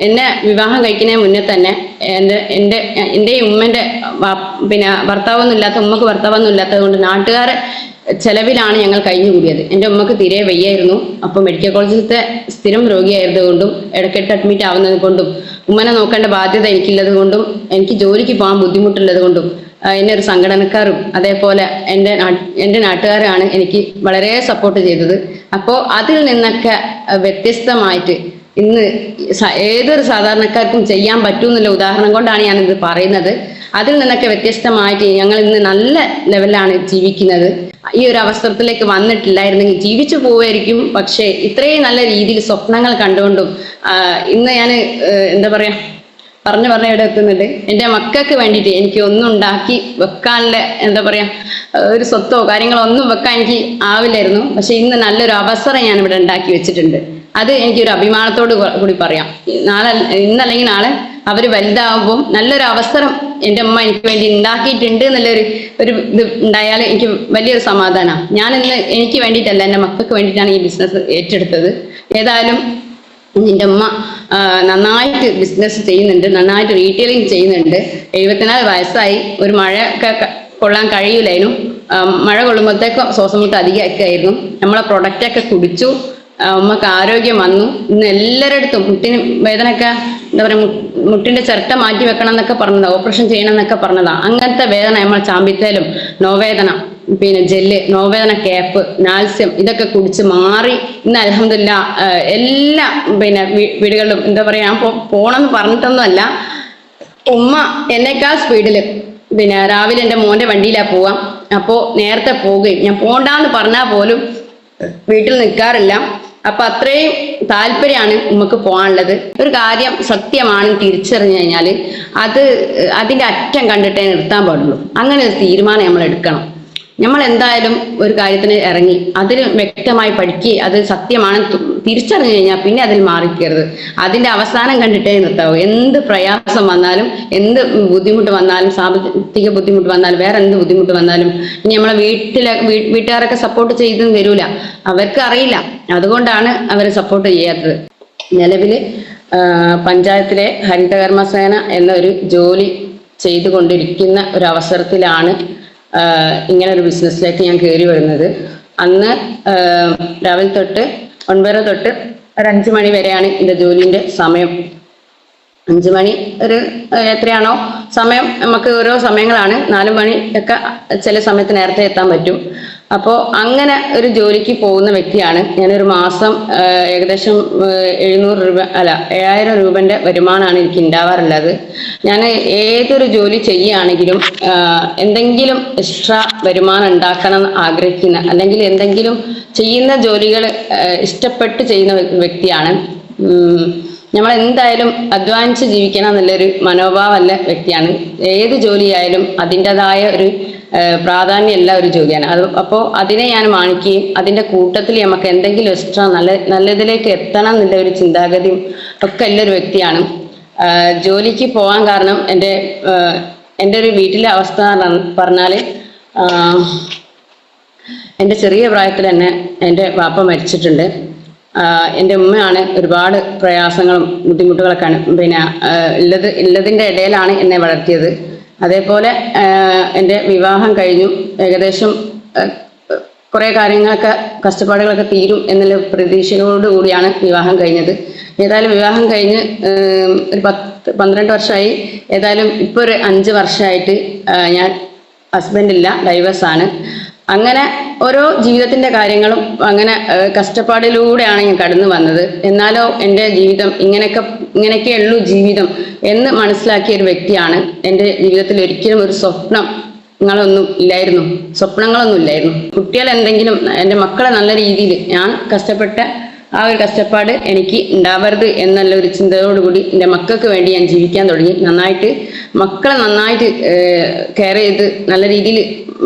എന്നെ വിവാഹം കഴിക്കുന്നതിന് മുന്നേ തന്നെ എൻ്റെയും ഉമ്മൻ്റെ ഭർത്താവൊന്നും ഇല്ലാത്ത ഉമ്മക്ക് ഭർത്താവൊന്നും ഇല്ലാത്തത് കൊണ്ട് നാട്ടുകാരെ ചെലവിലാണ് ഞങ്ങൾ കഴിഞ്ഞുകൂടിയത്. എൻ്റെ ഉമ്മക്ക് തീരെ വയ്യായിരുന്നു. അപ്പം മെഡിക്കൽ കോളേജിലത്തെ സ്ഥിരം രോഗിയായിരുന്നത് കൊണ്ടും ഇടയ്ക്കിട്ട് അഡ്മിറ്റ് ആവുന്നത് കൊണ്ടും ഉമ്മനെ നോക്കേണ്ട ബാധ്യത എനിക്കുള്ളത് കൊണ്ടും എനിക്ക് ജോലിക്ക് പോകാൻ ബുദ്ധിമുട്ടുള്ളത് കൊണ്ടും എന്നെ ഒരു സംഘടനക്കാരും അതേപോലെ എൻ്റെ നാട്ടുകാരാണ് എനിക്ക് വളരെ സപ്പോർട്ട് ചെയ്തത്. അപ്പോൾ അതിൽ നിന്നൊക്കെ വ്യത്യസ്തമായിട്ട് ഇന്ന് ഏതൊരു സാധാരണക്കാർക്കും ചെയ്യാൻ പറ്റുമെന്നുള്ള ഉദാഹരണം കൊണ്ടാണ് ഞാനിത് പറയുന്നത്. അതിൽ നിന്നൊക്കെ വ്യത്യസ്തമായിട്ട് ഞങ്ങൾ ഇന്ന് നല്ല ലെവലിലാണ് ജീവിക്കുന്നത്. ഈ ഒരു അവസരത്തിലേക്ക് വന്നിട്ടില്ലായിരുന്നെങ്കിൽ ജീവിച്ചു പോവുമായിരിക്കും. പക്ഷേ ഇത്രയും നല്ല രീതിയിൽ സ്വപ്നങ്ങൾ കണ്ടുകൊണ്ടും ഇന്ന് ഞാൻ എന്താ പറയാ പറഞ്ഞു ഇവിടെ എത്തുന്നുണ്ട്. എൻ്റെ മക്കൾക്ക് വേണ്ടിയിട്ട് എനിക്ക് ഒന്നും ഉണ്ടാക്കി വെക്കാനുള്ള എന്താ പറയാ ഒരു സ്വത്തോ കാര്യങ്ങളോ ഒന്നും വെക്കാൻ എനിക്ക് ആവില്ലായിരുന്നു. പക്ഷെ ഇന്ന് നല്ലൊരു അവസരം ഞാൻ ഇവിടെ ഉണ്ടാക്കി വെച്ചിട്ടുണ്ട്. അത് എനിക്കൊരു അഭിമാനത്തോട് കൂടി പറയാം. ഇന്നല്ലെങ്കിൽ നാളെ അവർ വലുതാവുമ്പോൾ നല്ലൊരു അവസരം എൻ്റെ അമ്മ എനിക്ക് വേണ്ടി ഉണ്ടാക്കിയിട്ടുണ്ട് എന്നുള്ളൊരു ഇത് ഉണ്ടായാൽ എനിക്ക് വലിയൊരു സമാധാനമാണ്. ഞാനിന്ന് എനിക്ക് വേണ്ടിയിട്ടല്ല, എൻ്റെ മക്കൾക്ക് വേണ്ടിയിട്ടാണ് ഈ ബിസിനസ് ഏറ്റെടുത്തത്. ഏതായാലും എൻ്റെ അമ്മ നന്നായിട്ട് ബിസിനസ് ചെയ്യുന്നുണ്ട്, നന്നായിട്ട് റീറ്റെയിലിംഗ് ചെയ്യുന്നുണ്ട്. 74 വയസ്സായി. ഒരു മഴ ഒക്കെ കൊള്ളാൻ കഴിയില്ലായിരുന്നു. മഴ കൊള്ളുമ്പോഴത്തേക്കും ശ്വാസമുട്ട് അധികമായിരുന്നു. നമ്മളെ പ്രൊഡക്റ്റൊക്കെ കുടിച്ചു. ഉമ്മക്ക് ആരോഗ്യം വന്നു. ഇന്ന് എല്ലാവരടുത്തും മുട്ടിന് വേദനയൊക്കെ എന്താ പറയുക, മുട്ടിന്റെ ചിരട്ട മാറ്റി വെക്കണം എന്നൊക്കെ പറഞ്ഞതാ, ഓപ്പറേഷൻ ചെയ്യണം എന്നൊക്കെ പറഞ്ഞതാ. അങ്ങനത്തെ വേദന നമ്മൾ ചാമ്പിത്തേലും നോവേദന, ജെല്ല്, നോവേദന ക്യാപ്പ്, നാൽസ്യം ഇതൊക്കെ കുടിച്ച് മാറി. ഇന്ന് അൽഹംദുലില്ലാ എല്ലാ വീടുകളിലും എന്താ പറയാ, ഞാൻ പോണെന്ന് പറഞ്ഞിട്ടൊന്നും അല്ല, ഉമ്മ എന്നേക്കാൾ സ്പീഡില് രാവിലെ എൻ്റെ മോന്റെ വണ്ടിയിലാ പോവാം. അപ്പോൾ നേരത്തെ പോവുകയും ഞാൻ പോണ്ടാന്ന് പറഞ്ഞാൽ പോലും വീട്ടിൽ നിൽക്കാറില്ല. അപ്പൊ അത്രയും താല്പര്യമാണ് ഉമ്മക്ക് പോകാനുള്ളത്. ഒരു കാര്യം സത്യമാണെന്ന് തിരിച്ചറിഞ്ഞു കഴിഞ്ഞാൽ അതിന്റെ അറ്റം കണ്ടിട്ടേ നിർത്താൻ പാടുള്ളൂ. അങ്ങനെ ഒരു തീരുമാനം നമ്മൾ എടുക്കണം. നമ്മൾ എന്തായാലും ഒരു കാര്യത്തിന് ഇറങ്ങി അതിൽ വ്യക്തമായി പഠിക്കുക, അത് സത്യമാണെന്ന് തിരിച്ചറിഞ്ഞു കഴിഞ്ഞാൽ പിന്നെ അതിൽ മാറിക്കരുത്. അതിന്റെ അവസാനം കണ്ടിട്ടേ നിർത്താവൂ. എന്ത് പ്രയാസം വന്നാലും, എന്ത് ബുദ്ധിമുട്ട് വന്നാലും, സാമ്പത്തിക ബുദ്ധിമുട്ട് വന്നാലും, വേറെ എന്ത് ബുദ്ധിമുട്ട് വന്നാലും, ഇനി നമ്മളെ വീട്ടുകാരൊക്കെ സപ്പോർട്ട് ചെയ്തെന്ന് വരൂല. അവർക്ക് അറിയില്ല, അതുകൊണ്ടാണ് അവരെ സപ്പോർട്ട് ചെയ്യാത്തത്. നിലവിൽ പഞ്ചായത്തിലെ ഹരിതകർമ്മസേന എന്നൊരു ജോലി ചെയ്തുകൊണ്ടിരിക്കുന്ന ഒരു അവസരത്തിലാണ് ഇങ്ങനെ ഒരു ബിസിനസ്സിലേക്ക് ഞാൻ കയറി വരുന്നത്. അന്ന് രാവിലെ തൊട്ട് 9 തൊട്ട് ഒരു 5 മണി വരെയാണ് എൻ്റെ ജോലിൻ്റെ സമയം. 5 മണി ഒരു എത്രയാണോ സമയം, നമുക്ക് ഓരോ സമയങ്ങളാണ്. 4 മണി ഒക്കെ ചില സമയത്ത് നേരത്തെ എത്താൻ പറ്റും. അപ്പോൾ അങ്ങനെ ഒരു ജോലിക്ക് പോകുന്ന വ്യക്തിയാണ്. ഞാനൊരു മാസം ഏകദേശം 7000 രൂപൻ്റെ വരുമാനമാണ് എനിക്ക് ഉണ്ടാവാറുള്ളത്. ഞാൻ ഏതൊരു ജോലി ചെയ്യുകയാണെങ്കിലും എന്തെങ്കിലും എക്സ്ട്രാ വരുമാനം ഉണ്ടാക്കണം ആഗ്രഹിക്കുന്ന, അല്ലെങ്കിൽ എന്തെങ്കിലും ചെയ്യുന്ന ജോലികൾ ഇഷ്ടപ്പെട്ട് ചെയ്യുന്ന വ്യക്തിയാണ്. നമ്മൾ എന്തായാലും അധ്വാനിച്ച് ജീവിക്കണം എന്നുള്ളൊരു മനോഭാവമുള്ള വ്യക്തിയാണ്. ഏത് ജോലിയായാലും അതിൻ്റെതായ ഒരു പ്രാധാന്യമുള്ള ഒരു ജോലിയാണ് അത്. അപ്പോൾ അതിനെ ഞാൻ മാനിക്കുകയും അതിൻ്റെ കൂട്ടത്തിൽ നമുക്ക് എന്തെങ്കിലും എക്സ്ട്രാ നല്ലതിലേക്ക് എത്തണം എന്നുള്ള ഒരു ചിന്താഗതിയും ഒക്കെ ഉള്ളൊരു വ്യക്തിയാണ്. ജോലിക്ക് പോകാൻ കാരണം എൻ്റെ ഒരു വീട്ടിലെ അവസ്ഥ പറഞ്ഞാൽ, എൻ്റെ ചെറിയ പ്രായത്തിൽ തന്നെ എൻ്റെ വാപ്പ മരിച്ചിട്ടുണ്ട്. എൻ്റെ ഉമ്മയാണ് ഒരുപാട് പ്രയാസങ്ങളും ബുദ്ധിമുട്ടുകളൊക്കെ ഉള്ളതിൻ്റെ ഇടയിലാണ് എന്നെ വളർത്തിയത്. അതേപോലെ എൻ്റെ വിവാഹം കഴിഞ്ഞു. ഏകദേശം കുറേ കാര്യങ്ങളൊക്കെ കഷ്ടപ്പാടുകളൊക്കെ തീരും എന്നുള്ള പ്രതീക്ഷയോടുകൂടിയാണ് വിവാഹം കഴിഞ്ഞത്. ഏതായാലും വിവാഹം കഴിഞ്ഞ് ഒരു 12 വർഷമായി. ഏതായാലും ഇപ്പോൾ ഒരു 5 വർഷമായിട്ട് ഞാൻ ഹസ്ബൻഡില്ല, ഡൈവേഴ്സാണ്. അങ്ങനെ ഓരോ ജീവിതത്തിൻ്റെ കാര്യങ്ങളും അങ്ങനെ കഷ്ടപ്പാടിലൂടെയാണ് ഞാൻ കടന്നു വന്നത്. എന്നാലോ എൻ്റെ ജീവിതം ഇങ്ങനെയൊക്കെ ഉള്ളൂ ജീവിതം എന്ന് മനസ്സിലാക്കിയ ഒരു വ്യക്തിയാണ്. എൻ്റെ ജീവിതത്തിൽ ഒരിക്കലും ഒരു സ്വപ്നങ്ങളൊന്നും ഇല്ലായിരുന്നു. കുട്ടികൾ എന്തെങ്കിലും, എൻ്റെ മക്കളെ നല്ല രീതിയിൽ ഞാൻ കഷ്ടപ്പെട്ട ആ ഒരു കഷ്ടപ്പാട് എനിക്ക് ഉണ്ടാവരുത് എന്നുള്ള ഒരു ചിന്തയോടുകൂടി എൻ്റെ മക്കൾക്ക് വേണ്ടി ഞാൻ ജീവിക്കാൻ തുടങ്ങി. മക്കളെ നന്നായിട്ട് കെയർ ചെയ്ത് നല്ല രീതിയിൽ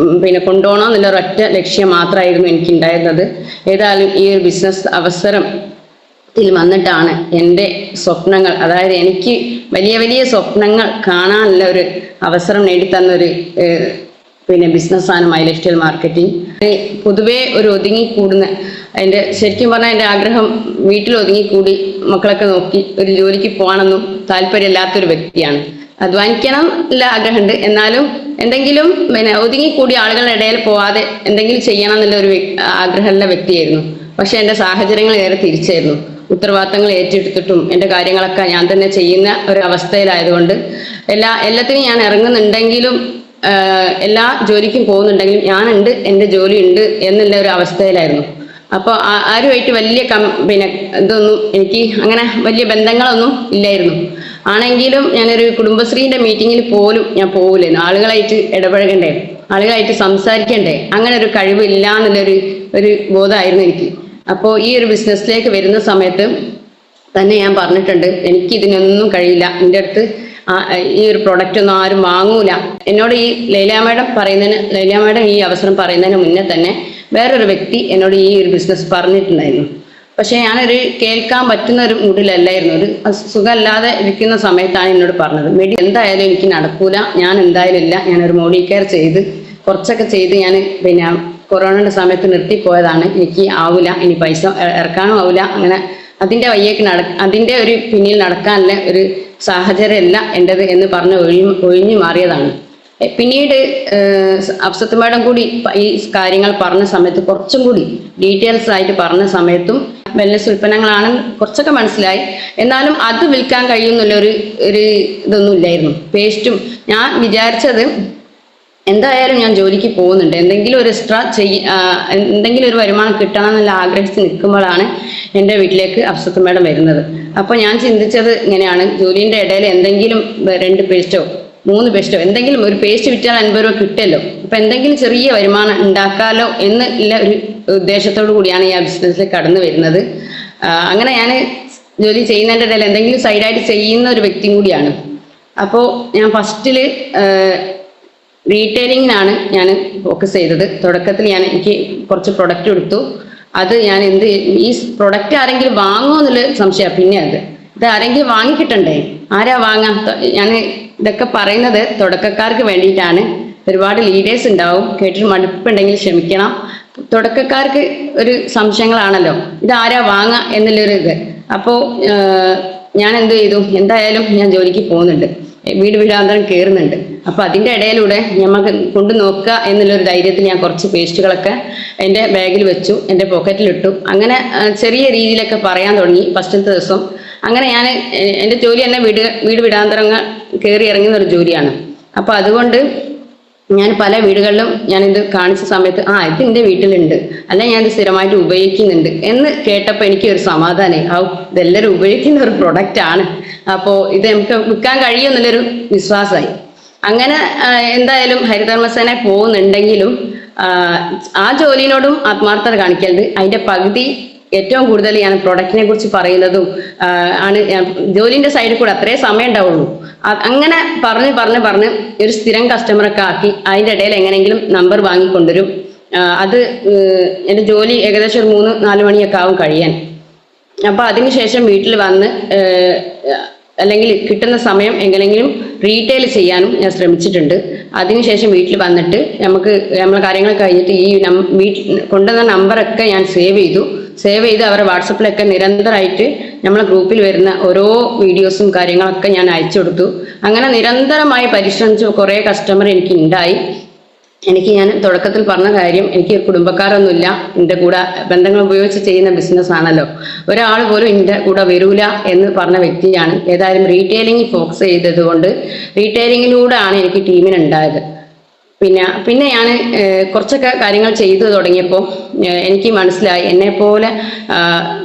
കൊണ്ടുപോകണം എന്നുള്ള ഒരൊറ്റ ലക്ഷ്യം മാത്രമായിരുന്നു എനിക്കുണ്ടായിരുന്നത്. ഏതായാലും ഈ ഒരു ബിസിനസ് അവസരത്തിൽ വന്നിട്ടാണ് എൻ്റെ സ്വപ്നങ്ങൾ, അതായത് എനിക്ക് വലിയ വലിയ സ്വപ്നങ്ങൾ കാണാനുള്ള ഒരു അവസരം നേടിത്തന്നൊരു ബിസിനസ്സാണ് മൈ ലൈഫ് സ്റ്റൈൽ മാർക്കറ്റിംഗ്. പൊതുവേ ഒരു ഒതുങ്ങിക്കൂടുന്ന എൻ്റെ ശരിക്കും പറഞ്ഞാൽ എൻ്റെ ആഗ്രഹം വീട്ടിൽ ഒതുങ്ങിക്കൂടി മക്കളൊക്കെ നോക്കി ഒരു ജോലിക്ക് പോകണമെന്നും താല്പര്യമില്ലാത്തൊരു വ്യക്തിയാണ്. അധ്വാനിക്കണം എല്ല ആഗ്രഹമുണ്ട്, എന്നാലും എന്തെങ്കിലും ഒതുങ്ങിക്കൂടി ആളുകളുടെ ഇടയിൽ പോവാതെ എന്തെങ്കിലും ചെയ്യണം എന്നുള്ള ഒരു ആഗ്രഹമുള്ള വ്യക്തിയായിരുന്നു. പക്ഷെ എൻ്റെ സാഹചര്യങ്ങൾ ഏറെ തിരിച്ചായിരുന്നു. ഉത്തരവാദിത്തങ്ങൾ ഏറ്റെടുത്തിട്ടും എൻ്റെ കാര്യങ്ങളൊക്കെ ഞാൻ തന്നെ ചെയ്യുന്ന ഒരു അവസ്ഥയിലായതുകൊണ്ട് എല്ലാത്തിനും ഞാൻ ഇറങ്ങുന്നുണ്ടെങ്കിലും എല്ലാ ജോലിക്കും പോകുന്നുണ്ടെങ്കിലും ഞാനുണ്ട്, എൻ്റെ ജോലി ഉണ്ട് എന്നുള്ള ഒരു അവസ്ഥയിലായിരുന്നു. അപ്പോൾ ആരുമായിട്ട് വലിയ ഇതൊന്നും എനിക്ക് അങ്ങനെ വലിയ ബന്ധങ്ങളൊന്നും ഇല്ലായിരുന്നു. ആണെങ്കിലും ഞാനൊരു കുടുംബശ്രീന്റെ മീറ്റിങ്ങിൽ പോലും ഞാൻ പോകില്ലായിരുന്നു. ആളുകളായിട്ട് ഇടപഴകണ്ടേ, ആളുകളായിട്ട് സംസാരിക്കണ്ടേ, അങ്ങനെ ഒരു കഴിവില്ല ഒരു ബോധമായിരുന്നു എനിക്ക്. അപ്പോൾ ഈ ഒരു ബിസിനസ്സിലേക്ക് വരുന്ന സമയത്ത് തന്നെ ഞാൻ പറഞ്ഞിട്ടുണ്ട്, എനിക്ക് ഇതിനൊന്നും കഴിയില്ല, എൻ്റെ അടുത്ത് ഈ ഒരു പ്രൊഡക്റ്റ് ഒന്നും ആരും വാങ്ങൂല. എന്നോട് ഈ ലൈല മാഡം ഈ അവസരം പറയുന്നതിന് മുന്നേ തന്നെ വേറൊരു വ്യക്തി എന്നോട് ഈ ഒരു ബിസിനസ് പറഞ്ഞിട്ടുണ്ടായിരുന്നു. പക്ഷെ ഞാനൊരു കേൾക്കാൻ പറ്റുന്ന ഒരു മൂഡിലല്ലായിരുന്നു. ഒരു സുഖമല്ലാതെ ഇരിക്കുന്ന സമയത്താണ് എന്നോട് പറഞ്ഞത്, എന്തായാലും എനിക്ക് നടക്കൂല, ഞാൻ എന്തായാലും ഇല്ല, ഞാനൊരു മോഡി കെയർ ചെയ്ത് കുറച്ചൊക്കെ ചെയ്ത് ഞാൻ കൊറോണയുടെ സമയത്ത് നിർത്തിപ്പോയതാണ്, എനിക്ക് ആവില്ല, ഇനി പൈസ ഇറക്കാനും ആവില്ല, അങ്ങനെ അതിൻ്റെ ഒരു പിന്നിൽ നടക്കാനുള്ള ഒരു സാഹചര്യമല്ല എൻ്റെത് എന്ന് പറഞ്ഞ് ഒഴിഞ്ഞു മാറിയതാണ്. പിന്നീട് അഫ്സത്ത് മാഡം കൂടി ഈ കാര്യങ്ങൾ പറഞ്ഞ സമയത്ത് കുറച്ചും കൂടി ഡീറ്റെയിൽസ് ആയിട്ട് പറഞ്ഞ സമയത്തും വെൽനസ് ഉൽപ്പന്നങ്ങളാണ് കുറച്ചൊക്കെ മനസ്സിലായി. എന്നാലും അത് വിൽക്കാൻ കഴിയുന്നുള്ള ഒരു ഇതൊന്നും ഇല്ലായിരുന്നു. പേസ്റ്റും ഞാൻ വിചാരിച്ചത് എന്തായാലും ഞാൻ ജോലിക്ക് പോകുന്നുണ്ട്, എന്തെങ്കിലും ഒരു എക്സ്ട്രാ എന്തെങ്കിലും ഒരു വരുമാനം കിട്ടണം എന്നുള്ള ആഗ്രഹിച്ച് നിൽക്കുമ്പോഴാണ് എൻ്റെ വീട്ടിലേക്ക് അഫ്സത്ത് മാഡം വരുന്നത്. അപ്പോൾ ഞാൻ ചിന്തിച്ചത് ഇങ്ങനെയാണ്, ജോലിൻ്റെ ഇടയിൽ എന്തെങ്കിലും 2 പേസ്റ്റോ 3 പേസ്റ്റോ എന്തെങ്കിലും ഒരു പേസ്റ്റ് വിറ്റാൽ 50 രൂപ കിട്ടുമല്ലോ, അപ്പം എന്തെങ്കിലും ചെറിയ വരുമാനം ഉണ്ടാക്കാമല്ലോ എന്നുള്ള ഒരു ഉദ്ദേശത്തോടു കൂടിയാണ് ഈ ബിസിനസ്സിൽ കടന്നു വരുന്നത്. അങ്ങനെ ഞാൻ ജോലി ചെയ്യുന്നതിൻ്റെ ഇടയിൽ എന്തെങ്കിലും സൈഡായിട്ട് ചെയ്യുന്ന ഒരു വ്യക്തിയും കൂടിയാണ്. അപ്പോൾ ഞാൻ ഫസ്റ്റിൽ റീറ്റെയിലിങ്ങിനാണ് ഞാൻ ഫോക്കസ് ചെയ്തത്. തുടക്കത്തിൽ എനിക്ക് കുറച്ച് പ്രൊഡക്റ്റ് എടുത്തു. അത് ഞാൻ ഈ പ്രൊഡക്റ്റ് ആരെങ്കിലും വാങ്ങുമോ എന്നുള്ള സംശയം. പിന്നെ ഇത് ആരെങ്കിലും വാങ്ങിക്കിട്ടണ്ടേ, ആരാ വാങ്ങാം? ഞാൻ ഇതൊക്കെ പറയുന്നത് തുടക്കക്കാർക്ക് വേണ്ടിയിട്ടാണ്. ഒരുപാട് ലീഡേഴ്സ് ഉണ്ടാവും, കേട്ടിട്ട് മടുപ്പുണ്ടെങ്കിൽ ക്ഷമിക്കണം. തുടക്കക്കാർക്ക് ഒരു സംശയങ്ങളാണല്ലോ, ഇതാരാ വാങ്ങാം എന്നുള്ളൊരു ഇത്. അപ്പോൾ ഞാൻ എന്ത് ചെയ്തു, എന്തായാലും ഞാൻ ജോലിക്ക് പോകുന്നുണ്ട്, വീടാന്തരം കയറുന്നുണ്ട്. അപ്പൊ അതിന്റെ ഇടയിലൂടെ നമുക്ക് കൊണ്ടു നോക്കുക എന്നുള്ളൊരു ധൈര്യത്തിൽ ഞാൻ കുറച്ച് പേസ്റ്റുകളൊക്കെ എൻ്റെ ബാഗിൽ വെച്ചു, എൻ്റെ പോക്കറ്റിലിട്ടു. അങ്ങനെ ചെറിയ രീതിയിലൊക്കെ പറയാൻ തുടങ്ങി ഫസ്റ്റത്തെ ദിവസം. അങ്ങനെ ഞാൻ എൻ്റെ ജോലി തന്നെ വീടാന്തരങ്ങൾ കയറി ഇറങ്ങുന്ന ഒരു ജോലിയാണ്. അപ്പൊ അതുകൊണ്ട് ഞാൻ പല വീടുകളിലും ഞാനിത് കാണിച്ച സമയത്ത് ഇത് എൻ്റെ വീട്ടിലുണ്ട്, അല്ല ഞാനിത് സ്ഥിരമായിട്ട് ഉപയോഗിക്കുന്നുണ്ട് എന്ന് കേട്ടപ്പോൾ എനിക്ക് ഒരു സമാധാനമായി. ഇതെല്ലാവരും ഉപയോഗിക്കുന്ന ഒരു പ്രൊഡക്റ്റ് ആണ്, അപ്പോൾ ഇത് നമുക്ക് വിൽക്കാൻ കഴിയുമെന്നുള്ളൊരു വിശ്വാസമായി. അങ്ങനെ എന്തായാലും ഹരിതകർമ്മസേന പോകുന്നുണ്ടെങ്കിലും ആ ജോലിനോടും ആത്മാർത്ഥത കാണിക്കരുത്. അതിന്റെ പകുതി ഏറ്റവും കൂടുതൽ ഞാൻ പ്രൊഡക്റ്റിനെ കുറിച്ച് പറയുന്നതും ആണ്. ജോലിന്റെ സൈഡിൽ കൂടെ അത്രേ സമയം ഉണ്ടാവുള്ളൂ. അങ്ങനെ പറഞ്ഞ് ഒരു സ്ഥിരം കസ്റ്റമറൊക്കെ ആക്കി അതിൻ്റെ ഇടയിൽ എങ്ങനെയെങ്കിലും നമ്പർ വാങ്ങിക്കൊണ്ടുവരും. അത് എൻ്റെ ജോലി ഏകദേശം ഒരു 3-4 മണിയൊക്കെ ആവും കഴിയാൻ. അപ്പൊ അതിനുശേഷം വീട്ടിൽ വന്ന് അല്ലെങ്കിൽ കിട്ടുന്ന സമയം എങ്ങനെയെങ്കിലും റീറ്റെയിൽ ചെയ്യാനും ഞാൻ ശ്രമിച്ചിട്ടുണ്ട്. അതിനുശേഷം വീട്ടിൽ വന്നിട്ട് നമ്മളെ കാര്യങ്ങൾ കഴിഞ്ഞിട്ട് ഈ വീട്ടിൽ കൊണ്ടുവന്ന നമ്പറൊക്കെ ഞാൻ സേവ് ചെയ്ത് അവരുടെ വാട്സപ്പിലൊക്കെ നിരന്തരമായിട്ട് നമ്മളെ ഗ്രൂപ്പിൽ വരുന്ന ഓരോ വീഡിയോസും കാര്യങ്ങളൊക്കെ ഞാൻ അയച്ചു കൊടുത്തു. അങ്ങനെ നിരന്തരമായി പരിശ്രമിച്ചു കുറേ കസ്റ്റമർ എനിക്ക് ഉണ്ടായി. ഞാൻ തുടക്കത്തിൽ പറഞ്ഞ കാര്യം, എനിക്ക് കുടുംബക്കാരൊന്നുമില്ല, എൻ്റെ കൂടെ ബന്ധങ്ങൾ ഉപയോഗിച്ച് ചെയ്യുന്ന ബിസിനസ് ആണല്ലോ, ഒരാൾ പോലും എൻ്റെ കൂടെ വരൂല എന്ന് പറഞ്ഞ വ്യക്തിയാണ്. ഏതായാലും റീറ്റെയിലിംഗ് ഫോക്കസ് ചെയ്തത് കൊണ്ട് റീറ്റെയിലിങ്ങിലൂടെയാണ് എനിക്ക് ടീമിനുണ്ടായത്. പിന്നെ ഞാൻ കുറച്ചൊക്കെ കാര്യങ്ങൾ ചെയ്തു തുടങ്ങിയപ്പോൾ എനിക്ക് മനസ്സിലായി, എന്നെപ്പോലെ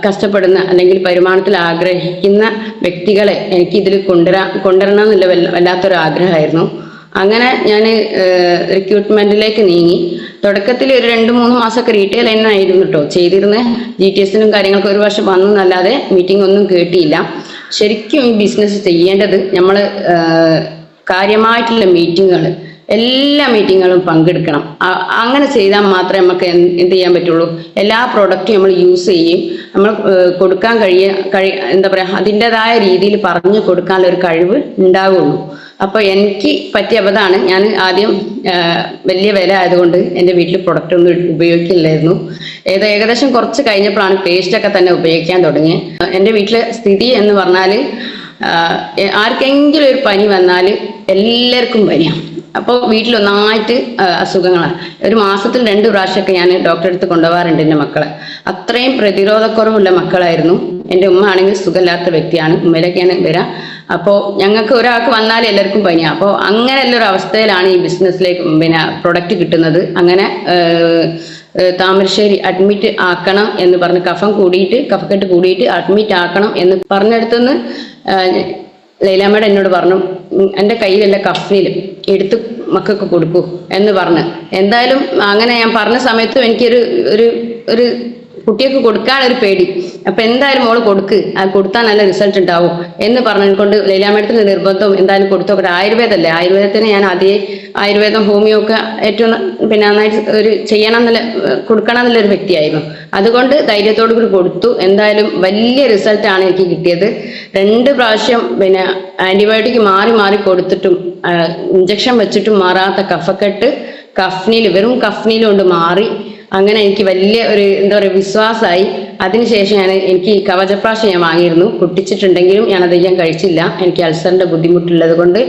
കഷ്ടപ്പെടുന്ന അല്ലെങ്കിൽ വരുമാനത്തിൽ ആഗ്രഹിക്കുന്ന വ്യക്തികളെ എനിക്ക് ഇതിൽ കൊണ്ടുവരണം എന്നുള്ള വല്ലാത്തൊരു ആഗ്രഹമായിരുന്നു. അങ്ങനെ ഞാൻ റിക്രൂട്ട്മെന്റിലേക്ക് നീങ്ങി. തുടക്കത്തിൽ ഒരു 2-3 മാസമൊക്കെ റീറ്റെയിൽ തന്നെയായിരുന്നു കേട്ടോ ചെയ്തിരുന്നത്. GTSനും കാര്യങ്ങൾക്ക് ഒരു വർഷം വന്നു എന്നല്ലാതെ മീറ്റിംഗ് ഒന്നും കേട്ടിയില്ല. ശരിക്കും ഈ ബിസിനസ് ചെയ്യേണ്ടത് നമ്മൾ കാര്യമായിട്ടുള്ള മീറ്റിങ്ങുകൾ, എല്ലാ മീറ്റിങ്ങുകളും പങ്കെടുക്കണം. അങ്ങനെ ചെയ്താൽ മാത്രമേ നമുക്ക് എന്ത് ചെയ്യാൻ പറ്റുള്ളൂ, എല്ലാ പ്രോഡക്റ്റും നമ്മൾ യൂസ് ചെയ്യും, നമ്മൾ കൊടുക്കാൻ എന്താ പറയുക, അതിൻ്റെതായ രീതിയിൽ പറഞ്ഞു കൊടുക്കാനുള്ള ഒരു കഴിവ് ഉണ്ടാവുള്ളൂ. അപ്പോൾ എനിക്ക് പറ്റിയ അബദ്ധമാണ്. ഞാൻ ആദ്യം വലിയ വില ആയതുകൊണ്ട് എൻ്റെ വീട്ടിൽ പ്രൊഡക്റ്റ് ഒന്നും ഉപയോഗിക്കില്ലായിരുന്നു. ഏകദേശം കുറച്ച് കഴിഞ്ഞപ്പോഴാണ് പേസ്റ്റൊക്കെ തന്നെ ഉപയോഗിക്കാൻ തുടങ്ങിയത്. എൻ്റെ വീട്ടിലെ സ്ഥിതി എന്ന് പറഞ്ഞാൽ ആർക്കെങ്കിലും ഒരു പനി വന്നാൽ എല്ലാവർക്കും പനിയാണ്. അപ്പോൾ വീട്ടിൽ ഒന്നായിട്ട് അസുഖങ്ങളാണ്. ഒരു മാസത്തിൽ 2 പ്രാവശ്യമൊക്കെ ഞാൻ ഡോക്ടറെ അടുത്ത് കൊണ്ടുപോകാറുണ്ട് എൻ്റെ മക്കളെ. അത്രയും പ്രതിരോധക്കുറവുള്ള മക്കളായിരുന്നു. എൻ്റെ ഉമ്മ ആണെങ്കിൽ സുഖമില്ലാത്ത വ്യക്തിയാണ്, ഉമ്മയിലൊക്കെയാണ് വരാം. അപ്പോൾ ഞങ്ങൾക്ക് ഒരാൾക്ക് വന്നാൽ എല്ലാവർക്കും പനിയാണ്. അപ്പോൾ അങ്ങനെയുള്ള ഒരു അവസ്ഥയിലാണ് ഈ ബിസിനസ്സിലേക്ക് പ്രൊഡക്റ്റ് കിട്ടുന്നത്. അങ്ങനെ താമരശ്ശേരി അഡ്മിറ്റ് ആക്കണം എന്ന് പറഞ്ഞ് കഫക്കെട്ട് കൂടിയിട്ട് അഡ്മിറ്റ് ആക്കണം എന്ന് പറഞ്ഞെടുത്തുനിന്ന് ലൈലാമ്മയുടെ എന്നോട് പറഞ്ഞു, എൻ്റെ കയ്യിലുള്ള കഫ്നിൽ എടുത്ത് മക്കൾക്ക് കൊടുക്കൂ എന്ന് പറഞ്ഞ്. എന്തായാലും അങ്ങനെ ഞാൻ പറഞ്ഞ സമയത്തും എനിക്കൊരു ഒരു കുട്ടികൾക്ക് കൊടുക്കാനൊരു പേടി. അപ്പൊ എന്തായാലും മോള് കൊടുത്താൽ നല്ല റിസൾട്ട് ഉണ്ടാവും എന്ന് പറഞ്ഞുകൊണ്ട് ലൈലാമ്മയുടെ നിർബന്ധവും എന്തായാലും കൊടുത്തോട്ടെ. ആയുർവേദമല്ലേ, ആയുർവേദത്തിന് ഞാൻ ആയുർവേദം ഹോമിയോ ഒക്കെ ഏറ്റവും നന്നായിട്ട് കൊടുക്കണം എന്നുള്ളൊരു വ്യക്തിയായിരുന്നു. അതുകൊണ്ട് ധൈര്യത്തോടു കൂടി കൊടുത്തു. എന്തായാലും വലിയ റിസൾട്ടാണ് എനിക്ക് കിട്ടിയത്. 2 പ്രാവശ്യം ആന്റിബയോട്ടിക് മാറി കൊടുത്തിട്ടും ഇഞ്ചക്ഷൻ വെച്ചിട്ടും മാറാത്ത കഫക്കെട്ട് വെറും കഫ്നിൽ കൊണ്ട് മാറി. അങ്ങനെ എനിക്ക് വലിയ ഒരു വിശ്വാസമായി. അതിനുശേഷം എനിക്ക് കവചപ്രാശം ഞാൻ വാങ്ങിയിരുന്നു. പൊട്ടിച്ചിട്ടുണ്ടെങ്കിലും ഞാൻ അധികം കഴിച്ചില്ല. എനിക്ക് അൾസറിന്റെ ബുദ്ധിമുട്ടുള്ളത് കൊണ്ട്